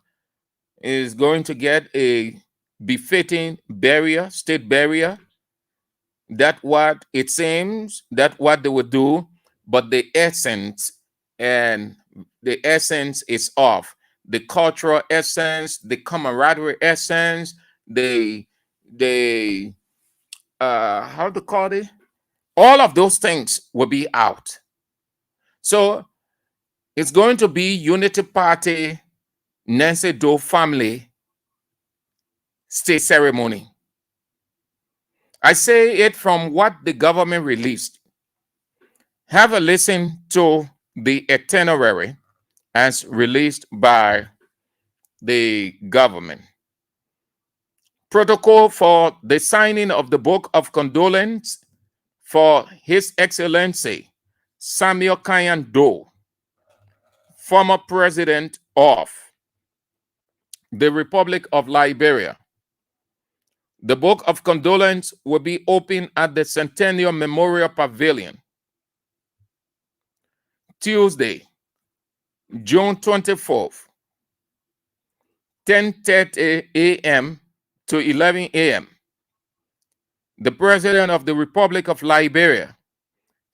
is going to get a befitting burial, state burial. That's what it seems, that's what they would do. But the essence is off. The cultural essence, the camaraderie essence, the how to call it? All of those things will be out. So it's going to be Unity Party, Nancy Doe family state ceremony. I say it from what the government released. Have a listen to the itinerary as released by the government. Protocol for the signing of the Book of Condolence for His Excellency Samuel Kyan Doe, former president of the Republic of Liberia. The Book of Condolence will be open at the Centennial Memorial Pavilion Tuesday, June 24th, 10:30 a.m. to 11 a.m. The President of the Republic of Liberia,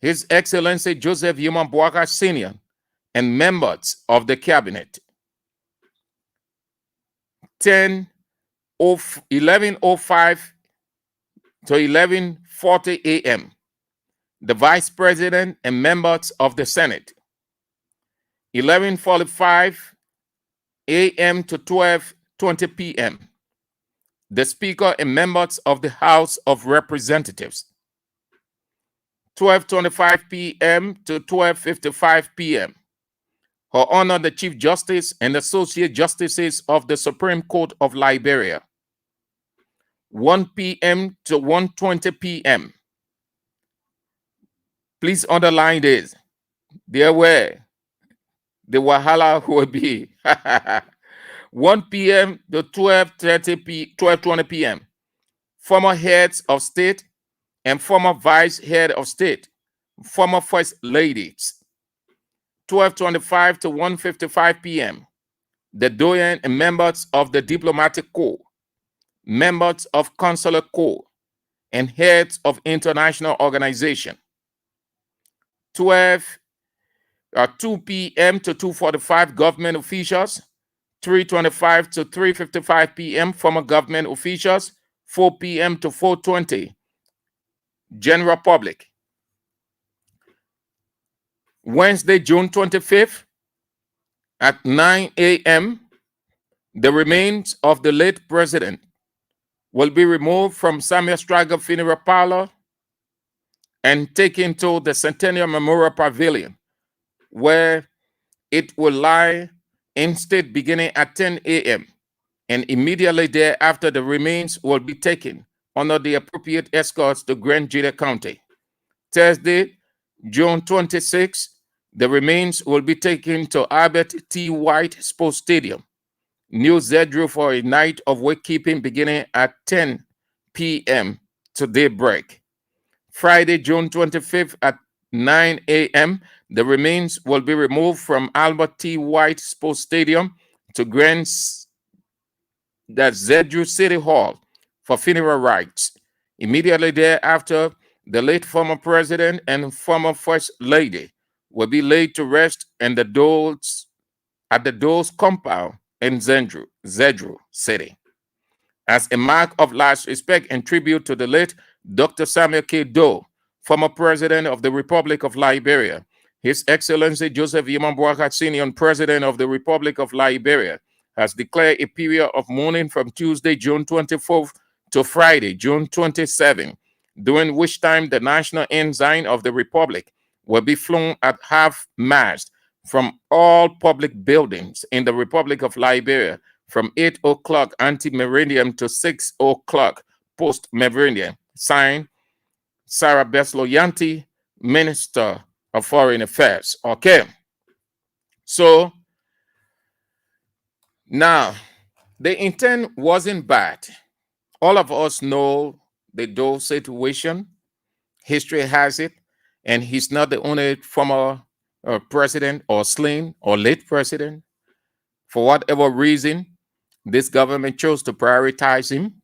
His Excellency Joseph Yuma Boaka Sr., and members of the cabinet. 11:05 to 11:40 a.m. The Vice President and members of the Senate. 11:45 a.m. to 12:20 p.m. The Speaker and members of the House of Representatives. 12:25 p.m. to 12:55 p.m. Her Honor the Chief Justice and Associate Justices of the Supreme Court of Liberia. 1 p.m. to 1:20 p.m. Please underline this. There were the Wahala will be 1 p.m. to 12:20 p.m. Former heads of state and former vice head of state, former first ladies. 12:25 to 1:55 p.m. The doyen and members of the diplomatic corps, members of consular corps, and heads of international organization. 2 p.m. to 2:45 government officials, 3:25 to 3:55 p.m. former government officials, 4 p.m. to 4:20 general public. Wednesday, June 25th at 9 a.m., the remains of the late president will be removed from Samuel Striger Funeral Parlor and taken to the Centennial Memorial Pavilion, where it will lie in state beginning at 10 a.m. And immediately thereafter, the remains will be taken under the appropriate escorts to Grand Julia County. Thursday, June 26, the remains will be taken to Albert T. White Sports Stadium, New Zedru, for a night of wakekeeping beginning at 10 p.m. to daybreak. Friday, June 25th at 9 a.m., the remains will be removed from Albert T. White Sports Stadium to Grand Zedru City Hall for funeral rites. Immediately thereafter, the late former president and former first lady will be laid to rest at the Dole's compound in Zedru City. As a mark of last respect and tribute to the late Dr. Samuel K. Doe, former president of the Republic of Liberia, His Excellency Joseph Yimon Boakai Sr., President of the Republic of Liberia, has declared a period of mourning from Tuesday, June 24th to Friday, June 27th, during which time the national ensign of the Republic will be flown at half-mast from all public buildings in the Republic of Liberia from 8 o'clock ante-meridian to 6 o'clock post-meridian. Signed, Sarah Beslow Yanti, Minister of Foreign Affairs. Okay. So, now, the intent wasn't bad. All of us know the Doe situation. History has it. And he's not the only former president or slain or late president. For whatever reason, this government chose to prioritize him.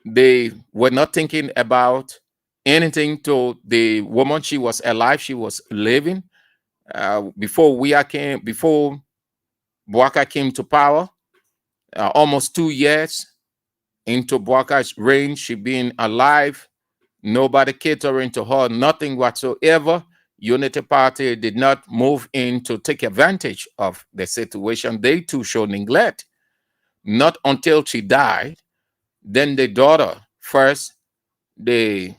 They were not thinking about anything to the woman. She was alive. She was living. Before Boakai came to power, almost 2 years into Boakai's reign, she been alive. Nobody catering to her, nothing whatsoever. Unity Party did not move in to take advantage of the situation. They too showed neglect. Not until she died, then the daughter first, the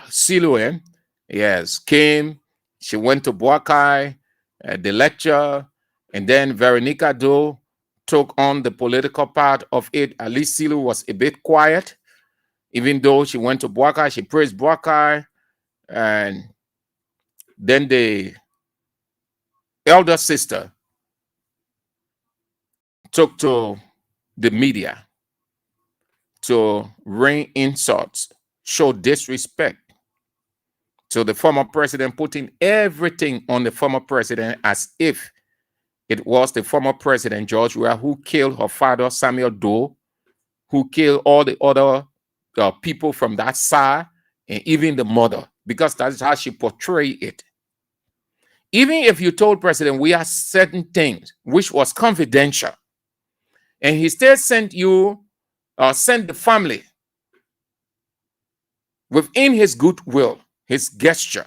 Siluan, yes, came. She went to Boakai, the lecture, and then Veronica Doe took on the political part of it. At least Silu was a bit quiet. Even though she went to Boakai, she praised Boakai. And then the elder sister took to the media to rain insults, show disrespect to the former president, putting everything on the former president as if it was the former president, George Weah, who killed her father, Samuel Doe, who killed all the other people from that side, and even the mother, because that's how she portrayed it. Even if you told President Weah certain things, which was confidential, and he still sent the family within his goodwill, his gesture,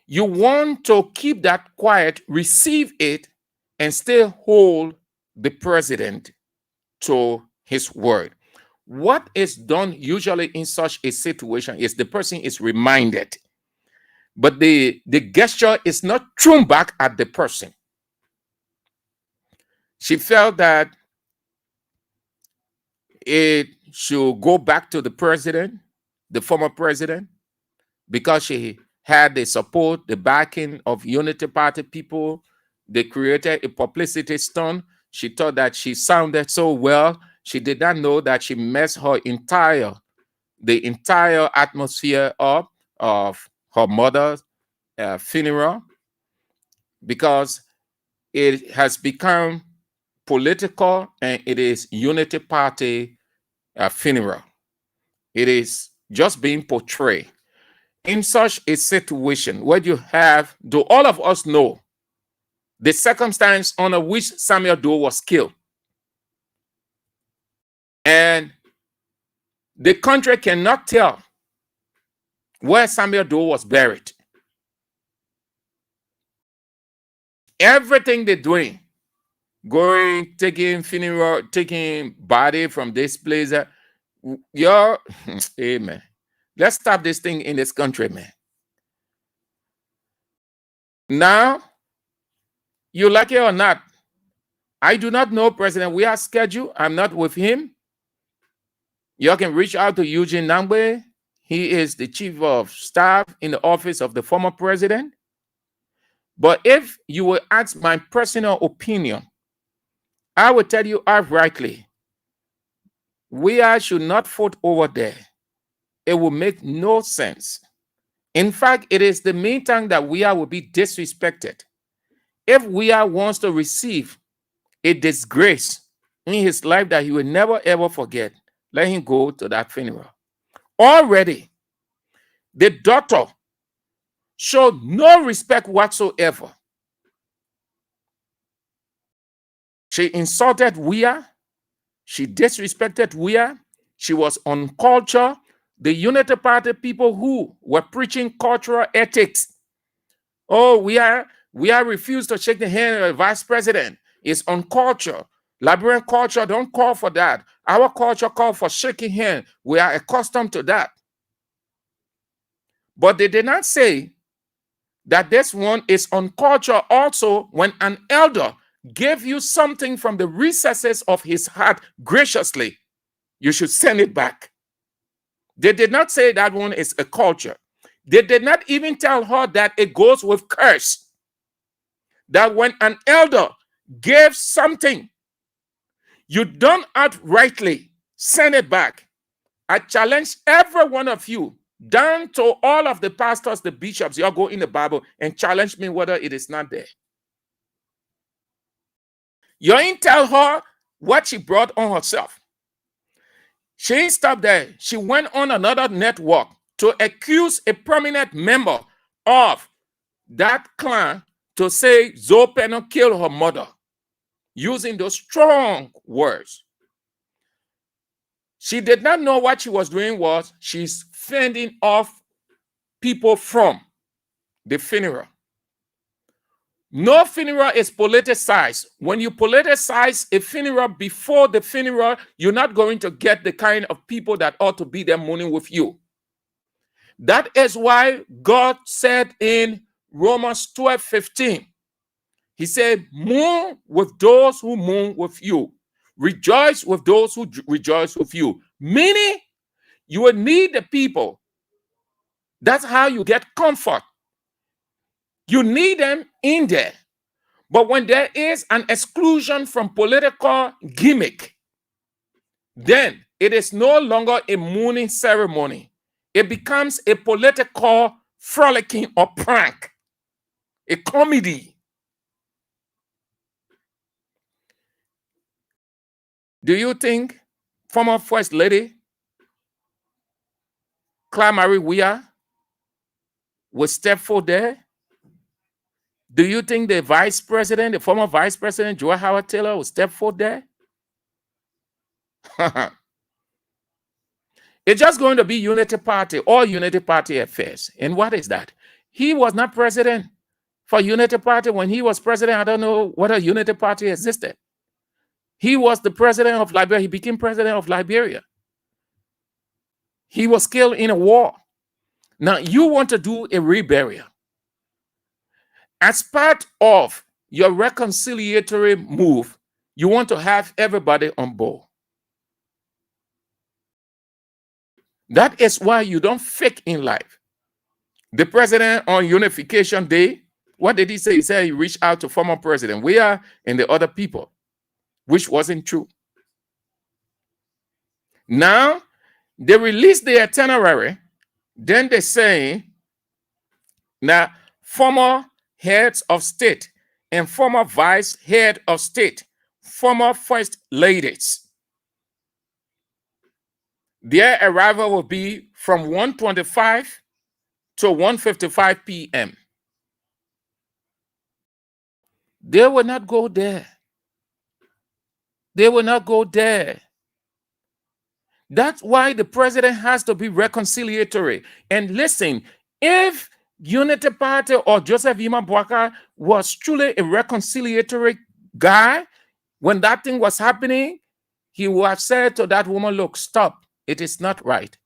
you want to keep that quiet, receive it, and still hold the president to his word. What is done usually in such a situation is the person is reminded, but the gesture is not thrown back at the person. She felt that it should go back to the president, the former president, because she had the support, the backing of Unity Party people. They created a publicity stunt. She thought that she sounded so well. She did not know that she messed the entire atmosphere up of her mother's funeral, because it has become political and it is Unity Party funeral. It is just being portrayed. In such a situation where you have, do all of us know the circumstance under which Samuel Doe was killed? And the country cannot tell where Samuel Doe was buried. Everything they're doing, going, taking funeral, taking body from this place, amen. Let's stop this thing in this country, man. Now, you like it or not, I do not know President Weah's schedule. I'm not with him. You can reach out to Eugene Nangbe. He is the chief of staff in the office of the former president. But if you will ask my personal opinion, I will tell you outrightly, Weah should not vote over there. It will make no sense. In fact, it is the meantime that Weah will be disrespected. If Weah wants to receive a disgrace in his life that he will never ever forget, let him go to that funeral. Already, the daughter showed no respect whatsoever. She insulted Weah. She disrespected Weah. She was on culture. The Unity Party people who were preaching cultural ethics. Oh, Weah refused to shake the hand of the vice president. It's on culture. Liberian culture don't call for that. Our culture calls for shaking hands. We are accustomed to that. But they did not say that this one is on culture also when an elder gave you something from the recesses of his heart graciously. You should send it back. They did not say that one is a culture. They did not even tell her that it goes with curse. That when an elder gave something, you don't outrightly send it back. I challenge every one of you, down to all of the pastors, the bishops, you all go in the Bible and challenge me whether it is not there. You ain't tell her what she brought on herself. She ain't stopped there. She went on another network to accuse a prominent member of that clan to say Zoe Penno killed her mother, using those strong words. She did not know what she was doing was she's fending off people from the funeral. No funeral is politicized. When you politicize a funeral before the funeral, you're not going to get the kind of people that ought to be there mourning with you. That is why God said in Romans 12:15, he said, mourn with those who mourn with you. Rejoice with those who rejoice with you. Meaning, you will need the people. That's how you get comfort. You need them in there. But when there is an exclusion from political gimmick, then it is no longer a mourning ceremony. It becomes a political frolicking or prank, a comedy. Do you think former First Lady Claire Weah will step forward there? Do you think the vice president, the former vice president, Joe Howard Taylor, will step forward there? It's just going to be Unity Party, all Unity Party affairs. And what is that? He was not president for Unity Party. When he was president, I don't know whether Unity Party existed. He was the president of Liberia. He became president of Liberia. He was killed in a war. Now, you want to do a reburial. As part of your reconciliatory move, you want to have everybody on board. That is why you don't fake in life. The president on Unification Day, what did he say? He said he reached out to former president Weah and the other people, which wasn't true. Now, they released the itinerary. Then they say, now, former heads of state and former vice head of state, former first ladies, their arrival will be from 1:25 to 1:55 p.m. They will not go there. They will not go there. That's why the president has to be reconciliatory. And listen, if Unity Party or Joseph Yima Bwaka was truly a reconciliatory guy, when that thing was happening, he would have said to that woman, look, stop. It is not right.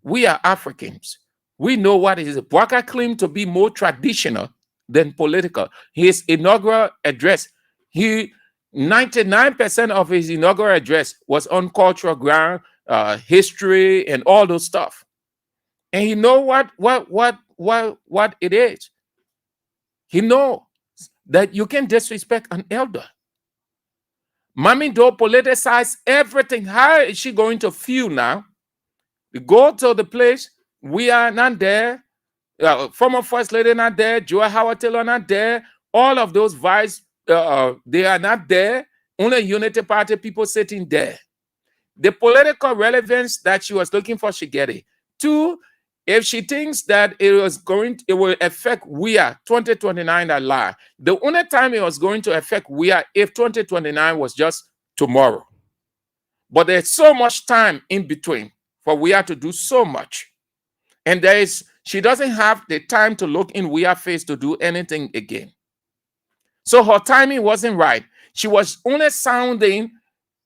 We are Africans. We know what it is. Bwaka claimed to be more traditional than political. His inaugural address, 99% of his inaugural address was on cultural ground, history, and all those stuff. And he know what it is. He know that you can disrespect an elder. Mami Do politicize everything. How is she going to feel now? We go to the place, we are not there. Former First Lady not there. Joy Howard Taylor not there. All of those vice, they are not there. Only Unity Party people sitting there. The political relevance that she was looking for, she get it. Two, if she thinks that it will affect Weah 2029, that lie. The only time it was going to affect Weah if 2029 was just tomorrow. But there's so much time in between for Weah to do so much. And she doesn't have the time to look in Weah's face to do anything again. So her timing wasn't right. She was only sounding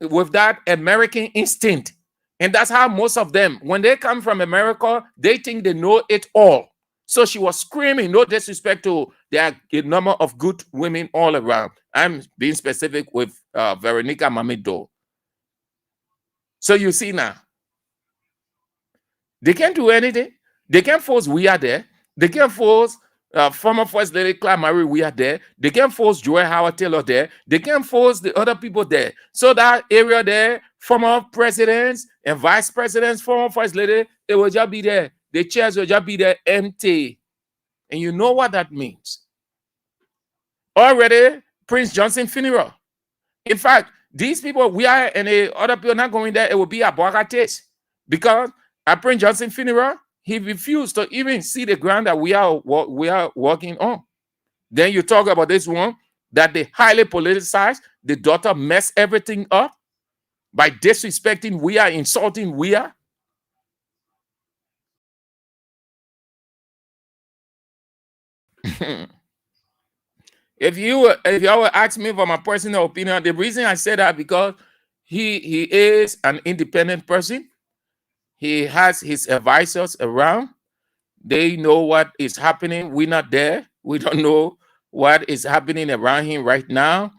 with that American instinct. And that's how most of them, when they come from America, they think they know it all. So she was screaming, no disrespect to there are a number of good women all around. I'm being specific with Veronica Mamido. So you see now, they can't do anything. They can't force Weah there. They can't force former First Lady Claire Marie Weah there. They can't force Joy Howard Taylor there. They can't force the other people there. So that area there, former presidents and vice presidents, former First Lady, it will just be there. The chairs will just be there empty. And you know what that means. Already, Prince Johnson funeral. In fact, these people, Weah and the other people not going there, it will be a Bwaka taste. Because at Prince Johnson funeral, he refused to even see the ground that we are working on. Then you talk about this one, that they highly politicized. The daughter messed everything up by disrespecting Weah, insulting Weah. If you were ask me for my personal opinion, the reason I say that because he is an independent person. He has his advisors around. They know what is happening. We're not there. We don't know what is happening around him right now.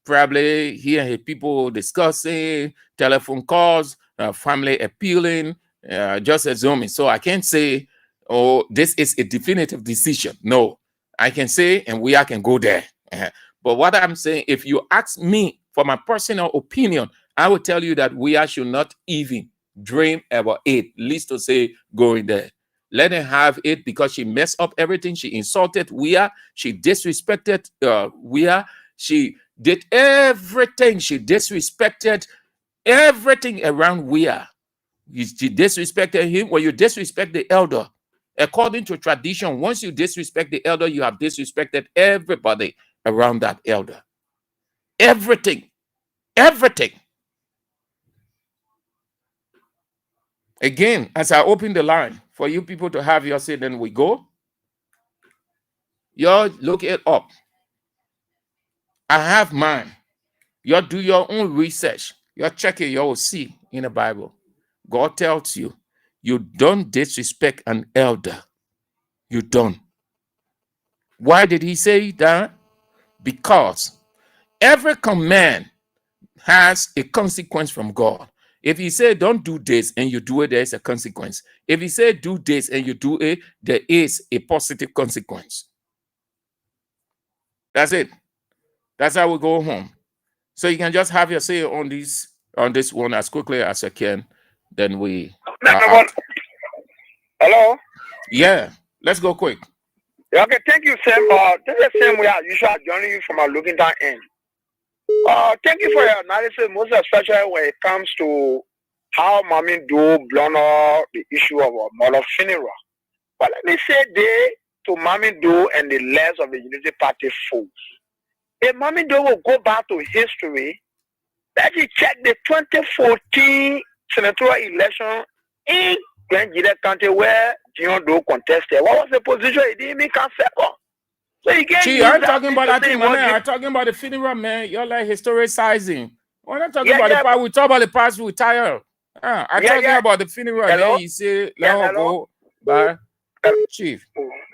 Probably he and his people discussing, telephone calls, family appealing, just assuming. So I can't say, oh, this is a definitive decision. No, I can say, and I can go there. But what I'm saying, if you ask me for my personal opinion, I will tell you that Weah should not even dream about it, least to say going there. Let her have it because she messed up everything. She insulted Weah. She disrespected Weah. She did everything. She disrespected everything around Weah. She disrespected him. When you disrespect the elder, according to tradition, once you disrespect the elder, you have disrespected everybody around that elder. Everything. Everything. Again, as I open the line for you people to have your say, then we go. Y'all look it up. I have mine. Y'all do your own research. Y'all check it, y'all will see in the Bible. God tells you, you don't disrespect an elder. You don't. Why did he say that? Because every command has a consequence from God. If he said don't do this and you do it, there's a consequence. If he said do this and you do it, there is a positive consequence. That's it. That's how we go home. So you can just have your say on this one as quickly as you can. Then we Hello? Yeah, let's go quick. Okay, thank you, Sam. This is the same way as usual joining you from our looking down end. Thank you for your analysis, most especially when it comes to how Mommy do blown up the issue of our mother funeral. But let me say they to Mommy do and the less of the Unity Party folks. If Mommy do will go back to history, let you check the 2014 senatorial election in Nigeria County where Dion Do contested. What was the position? He didn't make a second. So you can't use I'm that talking about to say I'm talking about the funeral, man. You're like historicizing. We're not talking about the past. We talk about the past. We retire. I'm talking about the funeral. Then he said, "Let her go." Bye, Chief.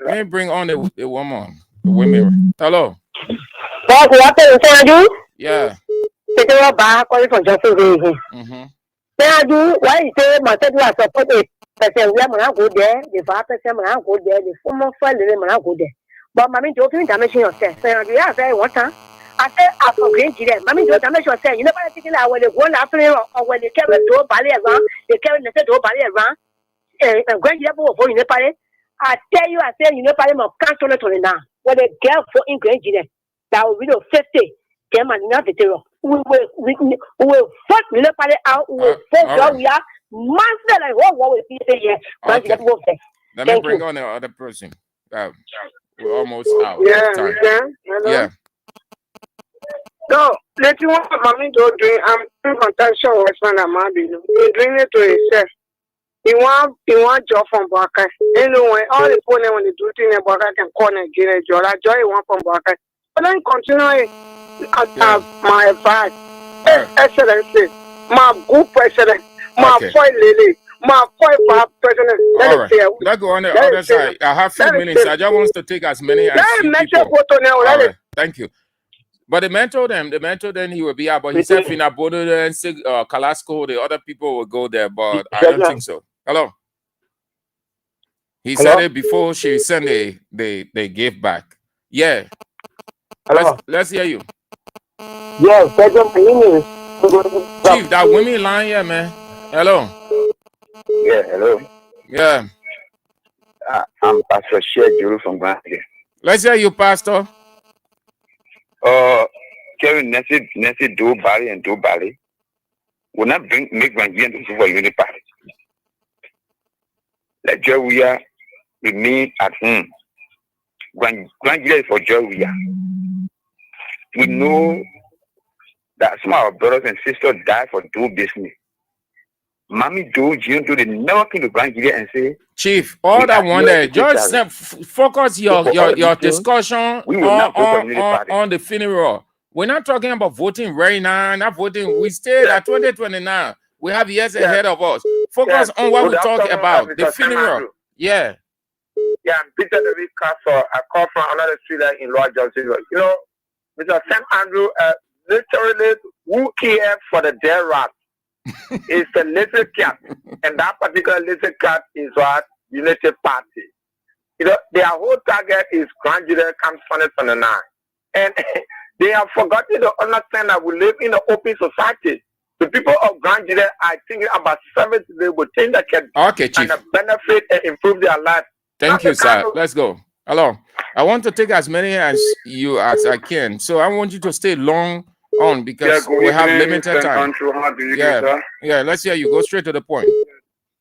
Let me bring on the woman. The women. Hello. Boss, what are you do? Yeah. Take a back calling for justice. Why you say my second was supported? Person, we are go there. The father person, I go there. The former father, I go there. But Mammy don't damage yourself. So you are very water. I say, I forget you. Mammy don't damage yourself. You never think I will go after or when they carry to a ballet around, they carry the to a ballet around. And grand level of you know, I tell you, I say, you know, Parliament of Council to now. What a girl for ingredient that will be 50. Came and not the terror. We will fuck the party out. We will fuck we are master like what we say here. Let me bring on the other person. We're almost out. Yeah. No, let you want Mommy do doing. I'm doing contention with my Mommy. He's doing it to himself. He want job from Baka. Anyway, all the people when they do things in Baka can call Nigeria job. I joy one from Baka. But then continue my advice. Excellency, my good president, my boy Lily, my boy president. All right. Let's go on the other side. I have 2 minutes. I just want to take as many as few people. All right. Thank you. But the man told them he will be out. But he said Fina Bodo and Kalasco, the other people will go there. But I don't think so. Hello. He said it before she sent they gave back. Yeah. Let's hear you. Yes, Chief, that women line here, man. Hello. Yeah, hello. Yeah. I'm Pastor Sheikh Juru from Ghana. Let's hear you, Pastor. Kevin Nancy do Bali and do Bali will not make Nigerian to super unity party. Let Weah remain at home. Nigeria is for Weah. We know that some of our brothers and sisters die for do business. Mommy do, June do, they never came to Nigeria and say, Chief, all that one there, just focus your discussion on the funeral. We're not talking about voting right now, not voting. We stayed at 2029. We have years ahead of us. Focus on what we're talking about, the funeral. Yeah. Yeah, I'm Peter David Castle. I call from another street in Lower Johnson. You know, Mr. Sam Andrew, literally, who cares for the dead rat? It's a little cat, and that particular little cat is what Unity Party. You know, their whole target is Grand Judah comes 2029, and they have forgotten to understand that we live in an open society. The people of Grand Judah are thinking about service they will think that can Chief. And benefit and improve their life. Thank you, sir. Let's go. Hello. I want to take as many as I can, so I want you to stay long on because we have limited time. Yeah, let's hear you. Go straight to the point.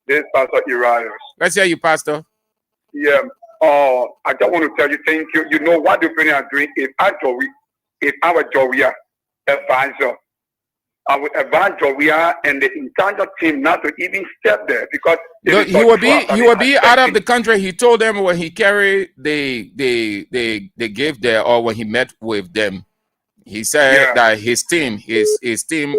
This is Pastor Uriah. Let's hear you, Pastor. Yeah. I just want to tell you, thank you. You know what the people are doing. If our Joey advisor, I would advise Joey and the entire team not to even step there because he will be out of the country. He told them when he carried they gave there or when he met with them. He said that his team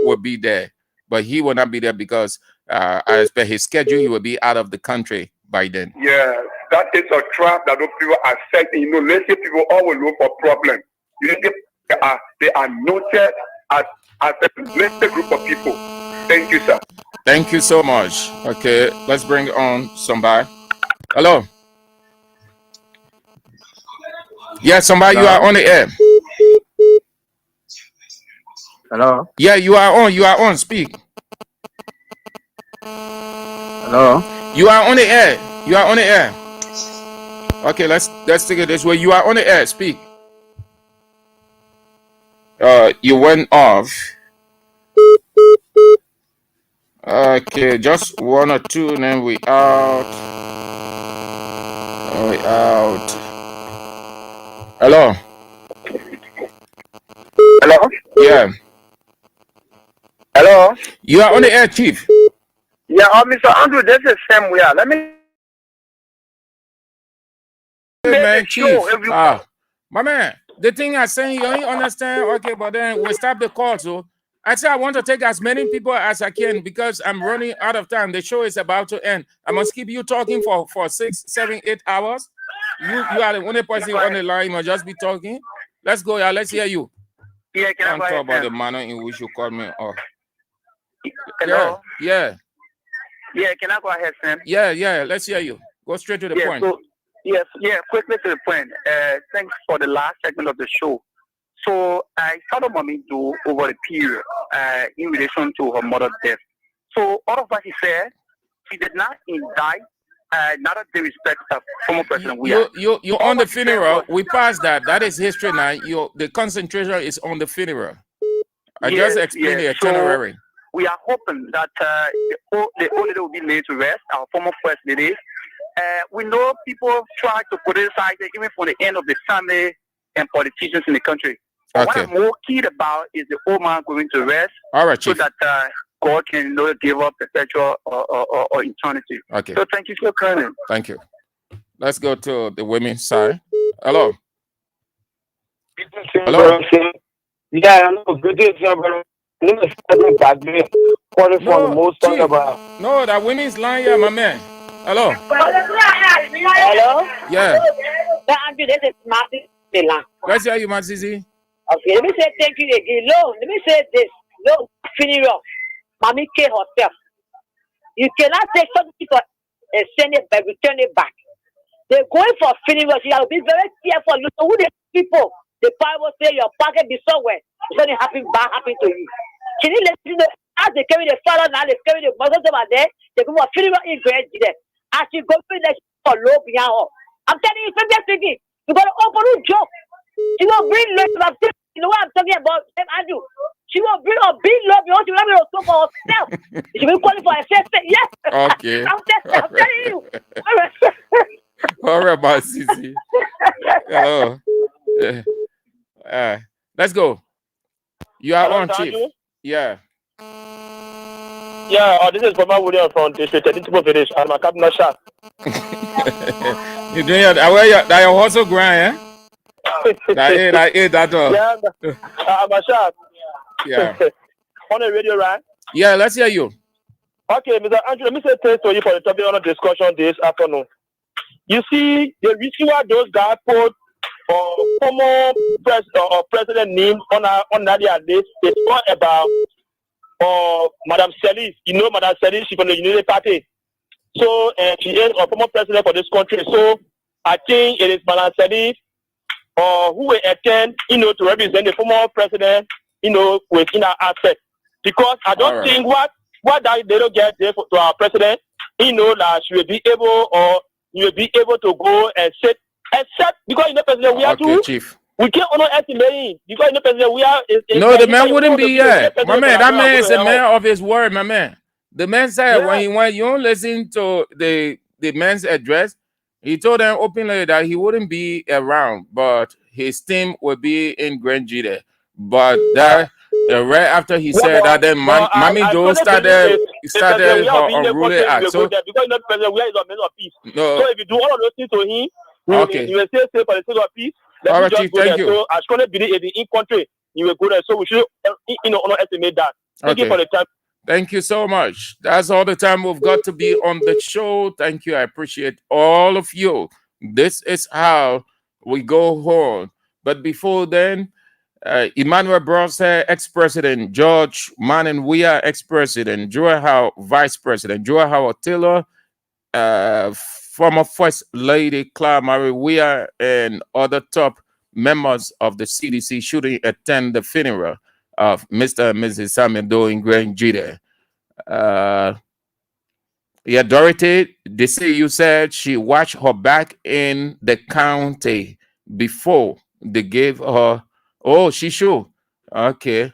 will be there, but he will not be there because as per his schedule, he will be out of the country by then. Yeah, that is a trap that those people are setting. You know, let's say people always look for problems. You know, they are noted as a listed group of people. Thank you, sir. Thank you so much. Okay, let's bring on somebody. Hello. Yeah, somebody, you are on the air. Hello. Yeah, you are on. You are on. Speak. Hello. You are on the air. You are on the air. Okay, let's take it this way. You are on the air. Speak. You went off. Okay, just one or two, and then we out. We out. Hello. Hello? Yeah. Hello? You are on the air, Chief. Yeah, Mr. Andrew, this is Sam Weah. Let me Hey, man, Chief. My man, the thing I'm saying, you ain't understand. Okay, but then we stop the call. So I say I want to take as many people as I can because I'm running out of time. The show is about to end. I must keep you talking for 6, 7, 8 hours. You are the only person on the line. You must just be talking. Let's go, yeah. Let's hear you. Yeah, can I talk about the manner in which you called me. Oh. Hello? Yeah. Yeah, can I go ahead, Sam? Yeah. Let's hear you. Go straight to the point. So, quickly to the point. Thanks for the last segment of the show. So I started mommy do over the period in relation to her mother's death. So all of what she said, she did not indict, not that they respect former President Weah. You on the funeral. We passed that. That is history now. The concentration is on the funeral. I just explained the itinerary. So we are hoping that the old lady will be laid to rest, our former first lady. We know people try to politicize it even from the end of the family and politicians in the country. But what I'm more keen about is the old man going to rest. All right, so Chief. that God can give up perpetual or eternity. Okay. So thank you for coming. Thank you. Let's go to the women's side. Hello. Hello. Yeah, I know. Good day, sir, bro. No, that women's line, yeah, my man. Hello. Hello? Yeah. This is Martin. Let's hear you, Mazizi. Okay, let me say thank you again. No, let me say this. No, funeral. Mommy K herself. You cannot take something for send it back, return it back. They're going for funeral. You have to be very careful. Look who the people. The Bible say your pocket be somewhere. It's going to happen bad happen to you. Can you let you know as they carry the father now, they carry the mother over there, they go for funeral in Grand there. As you go through the for low behind her. I'm telling you, from speaking, you gotta open a joke. She will bring love. You know what I'm talking about, Andrew? She will bring a big love. You want to let me talk for herself. She will qualify herself. Yes. Okay. I'm telling you. All right, Mazizi. Hello. Let's go. You are on, Chief. Yeah. Yeah, this is Baba William from District 32 Village. I'm a cabinet shop. You doing that? You're also grind, eh? That. Yeah, I'm a shop. Yeah. On the radio, right? Yeah, let's hear you. Okay, Mr. Andrew, let me say thanks to you for the topic on the discussion this afternoon. You see, the reason why those guys put former president name on that list is not about Madame Celis. You know Madame Celis, she's from the Unity Party. So she is a former president for this country. So I think it is Madame Celis who will attend, to represent the former president, within our aspect. Because I don't think what that they don't get there to our president, that she will be able you will be able to go and sit, except because president we are too. Chief. We can't estimate because president we are. No, the man wouldn't be here. My man, that man is a man of his word, my man. The man said when you don't listen to the man's address, he told them openly that he wouldn't be around, but his team would be in Grand Gita. But that right after he said that, then Mami Joe started her unruly act. So because president we are a man of peace. No. So if you do all of those things to him, you will say for the sake of peace. All right, Chief, thank you. So I strongly believe if in country you will go there. So we should estimate that. Thank you for the time. Thank you so much. That's all the time we've got to be on the show. Thank you. I appreciate all of you. This is how we go home. But before then, Emmanuel Brosser, ex-president. George Manning Weah, ex-president. Joel Howe, vice-president. Joel Howard Taylor, former First Lady Clara Mary Weah, and other top members of the CDC shouldn't attend the funeral of Mr. and Mrs. Samuel Doe in Grand Jide. Yeah, Dorothy, they say you said she watched her back in the county before they gave her. Oh, she should. Okay.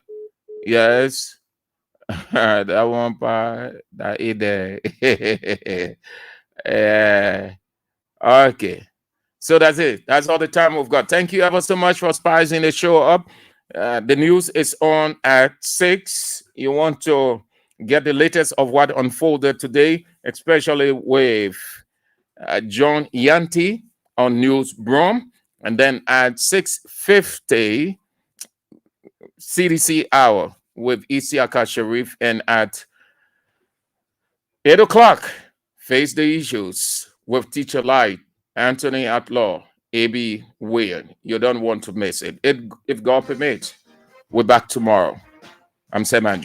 Yes. That one part that is there. Okay. So that's it. That's all the time we've got. Thank you ever so much for spicing the show up. The news is on at 6. You want to get the latest of what unfolded today, especially with John Yanti on News Brom. And then at 6:50, CDC Hour with Isiaka Sharif. And at 8 o'clock, Face the Issues with Teacher Light, Anthony Atlaw, A.B. Weah. You don't want to miss it. If God permits, we're back tomorrow. I'm Sam Andrew.